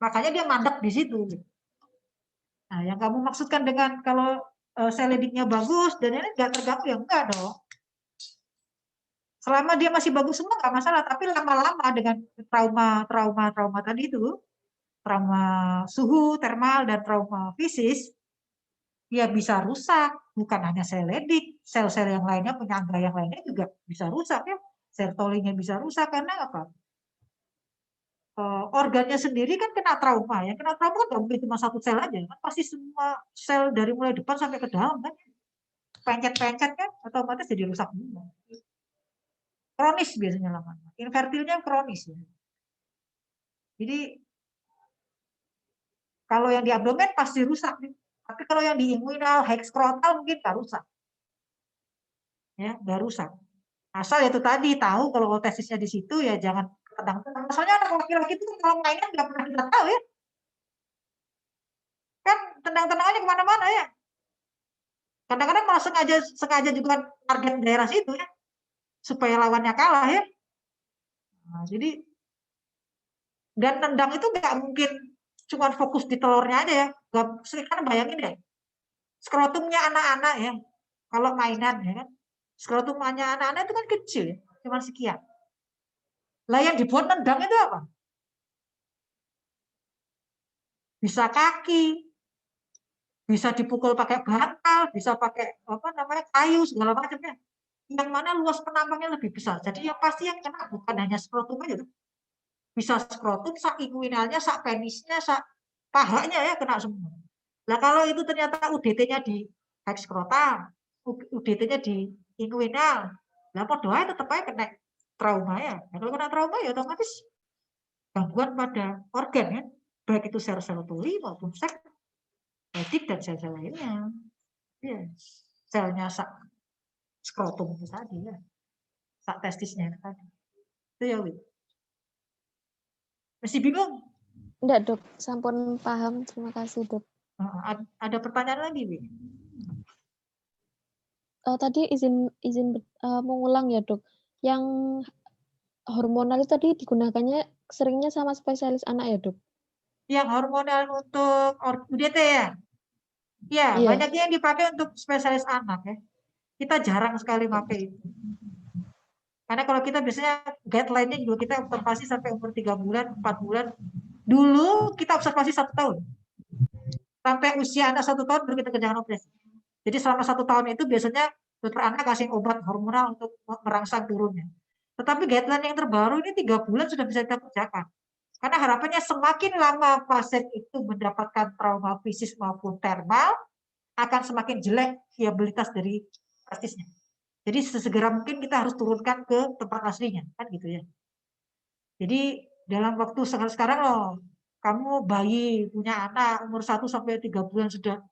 Makanya dia mandek di situ. Nah, yang kamu maksudkan dengan kalau selediknya bagus dan ini nggak terganggu ya enggak dong. Selama dia masih bagus semua nggak masalah, tapi lama-lama dengan trauma tadi itu, trauma suhu, termal, dan trauma fisis, ya bisa rusak. Bukan hanya seledik, sel-sel yang lainnya, penyangga yang lainnya juga bisa rusak ya. Sertolinya bisa rusak karena apa? Organnya sendiri kan kena trauma ya. Kena trauma kan nggak mungkin cuma satu sel aja, kan pasti semua sel dari mulai depan sampai ke dalam kan. Pencet-pencet kan, otomatis jadi rusak semua. Kronis biasanya lama-lama. Infertilnya kronis ya. Jadi kalau yang di abdomen pasti rusak nih. Tapi kalau yang di inguinal, hexcrotal mungkin nggak rusak. Ya, nggak rusak. Asal itu tadi tahu kalau testisnya di situ ya jangan tendang-tendang. Soalnya anak laki-laki itu kalau mainan nggak pernah kita tahu ya. Kan tendang-tendang aja kemana-mana ya. Kadang-kadang malah sengaja juga target daerah situ ya. Supaya lawannya kalah ya. Nah, jadi dan tendang itu nggak mungkin cuma fokus di telurnya aja ya. Gak, kan bayangin deh. Skrotumnya anak-anak ya. Kalau mainan ya kan. Skrotumnya anak-anak itu kan kecil ya. Cuma sekian. Lah yang dibuat tendang itu apa? Bisa kaki. Bisa dipukul pakai bantal, bisa pakai apa namanya kayu segala macamnya. Yang mana luas penampangnya lebih besar. Jadi yang pasti yang kena bukan hanya skrotum aja tuh. Bisa skrotum, sak inguinalnya, sak penisnya, sak pahanya ya kena semua. Nah kalau itu ternyata UDT-nya di hexcrotal, UDT-nya di inguinal, lah doa tetap aja kena trauma ya. Nah, kalau kena trauma ya otomatis gangguan pada organ ya, baik itu sel-sel tuli maupun sel etik dan sel-sel lainnya. Ya, selnya sak skrotum itu tadi ya, sak testisnya itu tadi. Itu ya Wid. Masih bingung? Enggak, Dok. Sampun paham. Terima kasih, Dok. Ada pertanyaan lagi, Wid? Tadi izin mengulang ya, Dok. Yang hormonal itu tadi digunakannya seringnya sama spesialis anak ya, Dok? Yang hormonal untuk UDT ya? Ya, Iya. banyaknya yang dipakai untuk spesialis anak ya. Kita jarang sekali pakai itu. Karena kalau kita biasanya guideline-nya juga kita observasi sampai umur 3 bulan, 4 bulan. Dulu kita observasi 1 tahun. Sampai usia anak 1 tahun baru kita kerjakan operasi. Jadi selama 1 tahun itu biasanya Dokter Ana kasih obat hormonal untuk merangsang turunnya. Tetapi guideline yang terbaru ini 3 bulan sudah bisa kita kerjakan. Karena harapannya semakin lama pasien itu mendapatkan trauma fisik maupun termal, akan semakin jelek viabilitas dari prestisnya. Jadi sesegera mungkin kita harus turunkan ke tempat aslinya, kan gitu ya. Jadi dalam waktu sekarang loh, kamu bayi punya anak umur 1 sampai 3 bulan sudah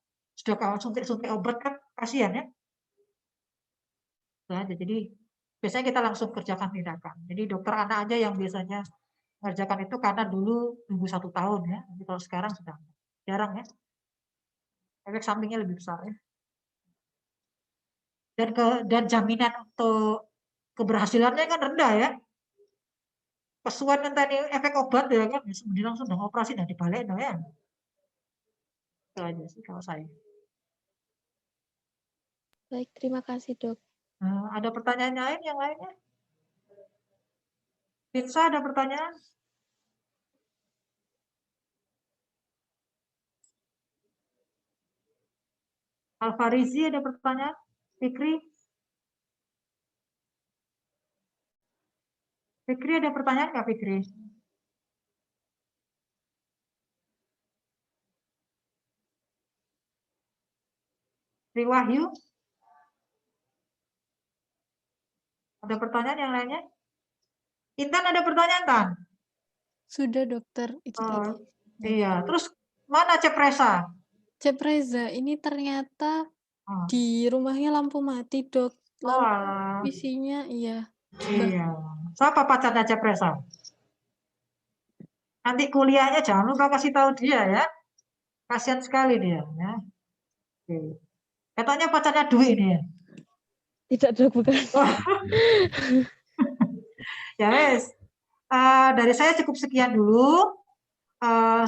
kawan suntik obat kan kasihan ya. Nah, jadi biasanya kita langsung kerjakan tindakan. Jadi dokter anak aja yang biasanya mengerjakan itu karena dulu nunggu 1 tahun ya. Tapi kalau sekarang sudah jarang ya. Efek sampingnya lebih besar ya. Dan jaminan untuk keberhasilannya kan rendah ya. Kesuan tadi efek obat ya kan, sebenarnya langsung dong operasi dan dibalik no ya. Itu aja sih kalau saya. Baik, terima kasih dok. Ada pertanyaan lain yang lainnya? Pizza ada pertanyaan? Alfarizi ada pertanyaan? Fikri? Fikri ada pertanyaan nggak Fikri? Wahyu? Ada pertanyaan yang lainnya? Intan ada pertanyaan kan? Sudah dokter, itu tadi. Iya, terus mana Cepresa? Cepreza, ini ternyata di rumahnya lampu mati dok. Lalu visinya iya. Iya. Siapa pacarnya Cepresa? Nanti kuliahnya jangan lupa kasih tahu dia ya. Kasihan sekali dia ya. Oke. Katanya pacarnya Dwi ini ya. Tidak dok, bukan. Ya wes. Dari saya cukup sekian dulu.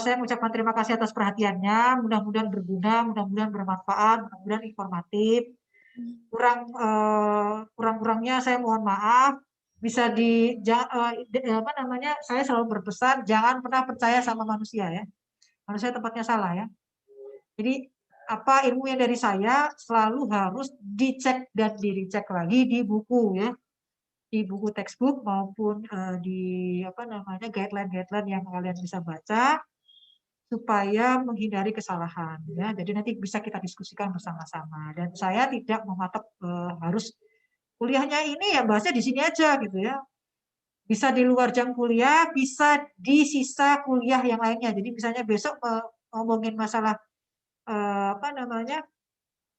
Saya mengucapkan terima kasih atas perhatiannya. Mudah-mudahan berguna, mudah-mudahan bermanfaat, mudah-mudahan informatif. Kurang-kurangnya saya mohon maaf. Bisa saya selalu berpesan jangan pernah percaya sama manusia ya. Manusia tempatnya salah ya. Jadi apa ilmu yang dari saya selalu harus dicek dan dicek lagi di buku ya. Di buku textbook maupun di guideline yang kalian bisa baca supaya menghindari kesalahan ya. Jadi nanti bisa kita diskusikan bersama-sama dan saya tidak mematok harus kuliahnya ini ya bahasnya di sini aja gitu ya. Bisa di luar jam kuliah, bisa di sisa kuliah yang lainnya. Jadi misalnya besok ngomongin masalah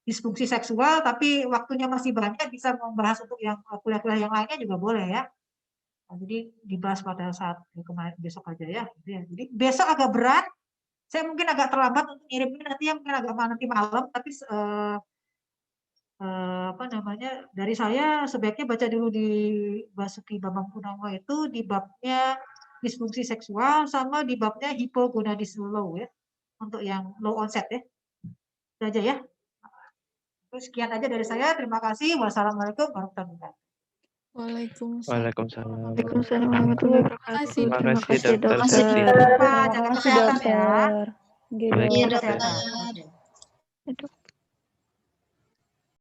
disfungsi seksual tapi waktunya masih banyak bisa membahas untuk yang kuliah-kuliah yang lainnya juga boleh ya. Nah, jadi dibahas pada saat besok aja ya. Jadi besok agak berat. Saya mungkin agak terlambat untuk ngirimnya nanti mungkin agak nanti malam tapi dari saya sebaiknya baca dulu di Basuki Bambang Purnama itu di babnya disfungsi seksual sama di babnya hipogonadisme low ya. Untuk yang low onset ya. Itu aja ya. Sekian aja dari saya. Terima kasih. Wassalamualaikum warahmatullahi wabarakatuh. Waalaikumsalam. Waalaikumsalam warahmatullahi wabarakatuh. Terima kasih dokter. Jangan lupa jaga kesehatan ya. Dokter. Iya Jaga dokter. kesehatan. Ya, Dok.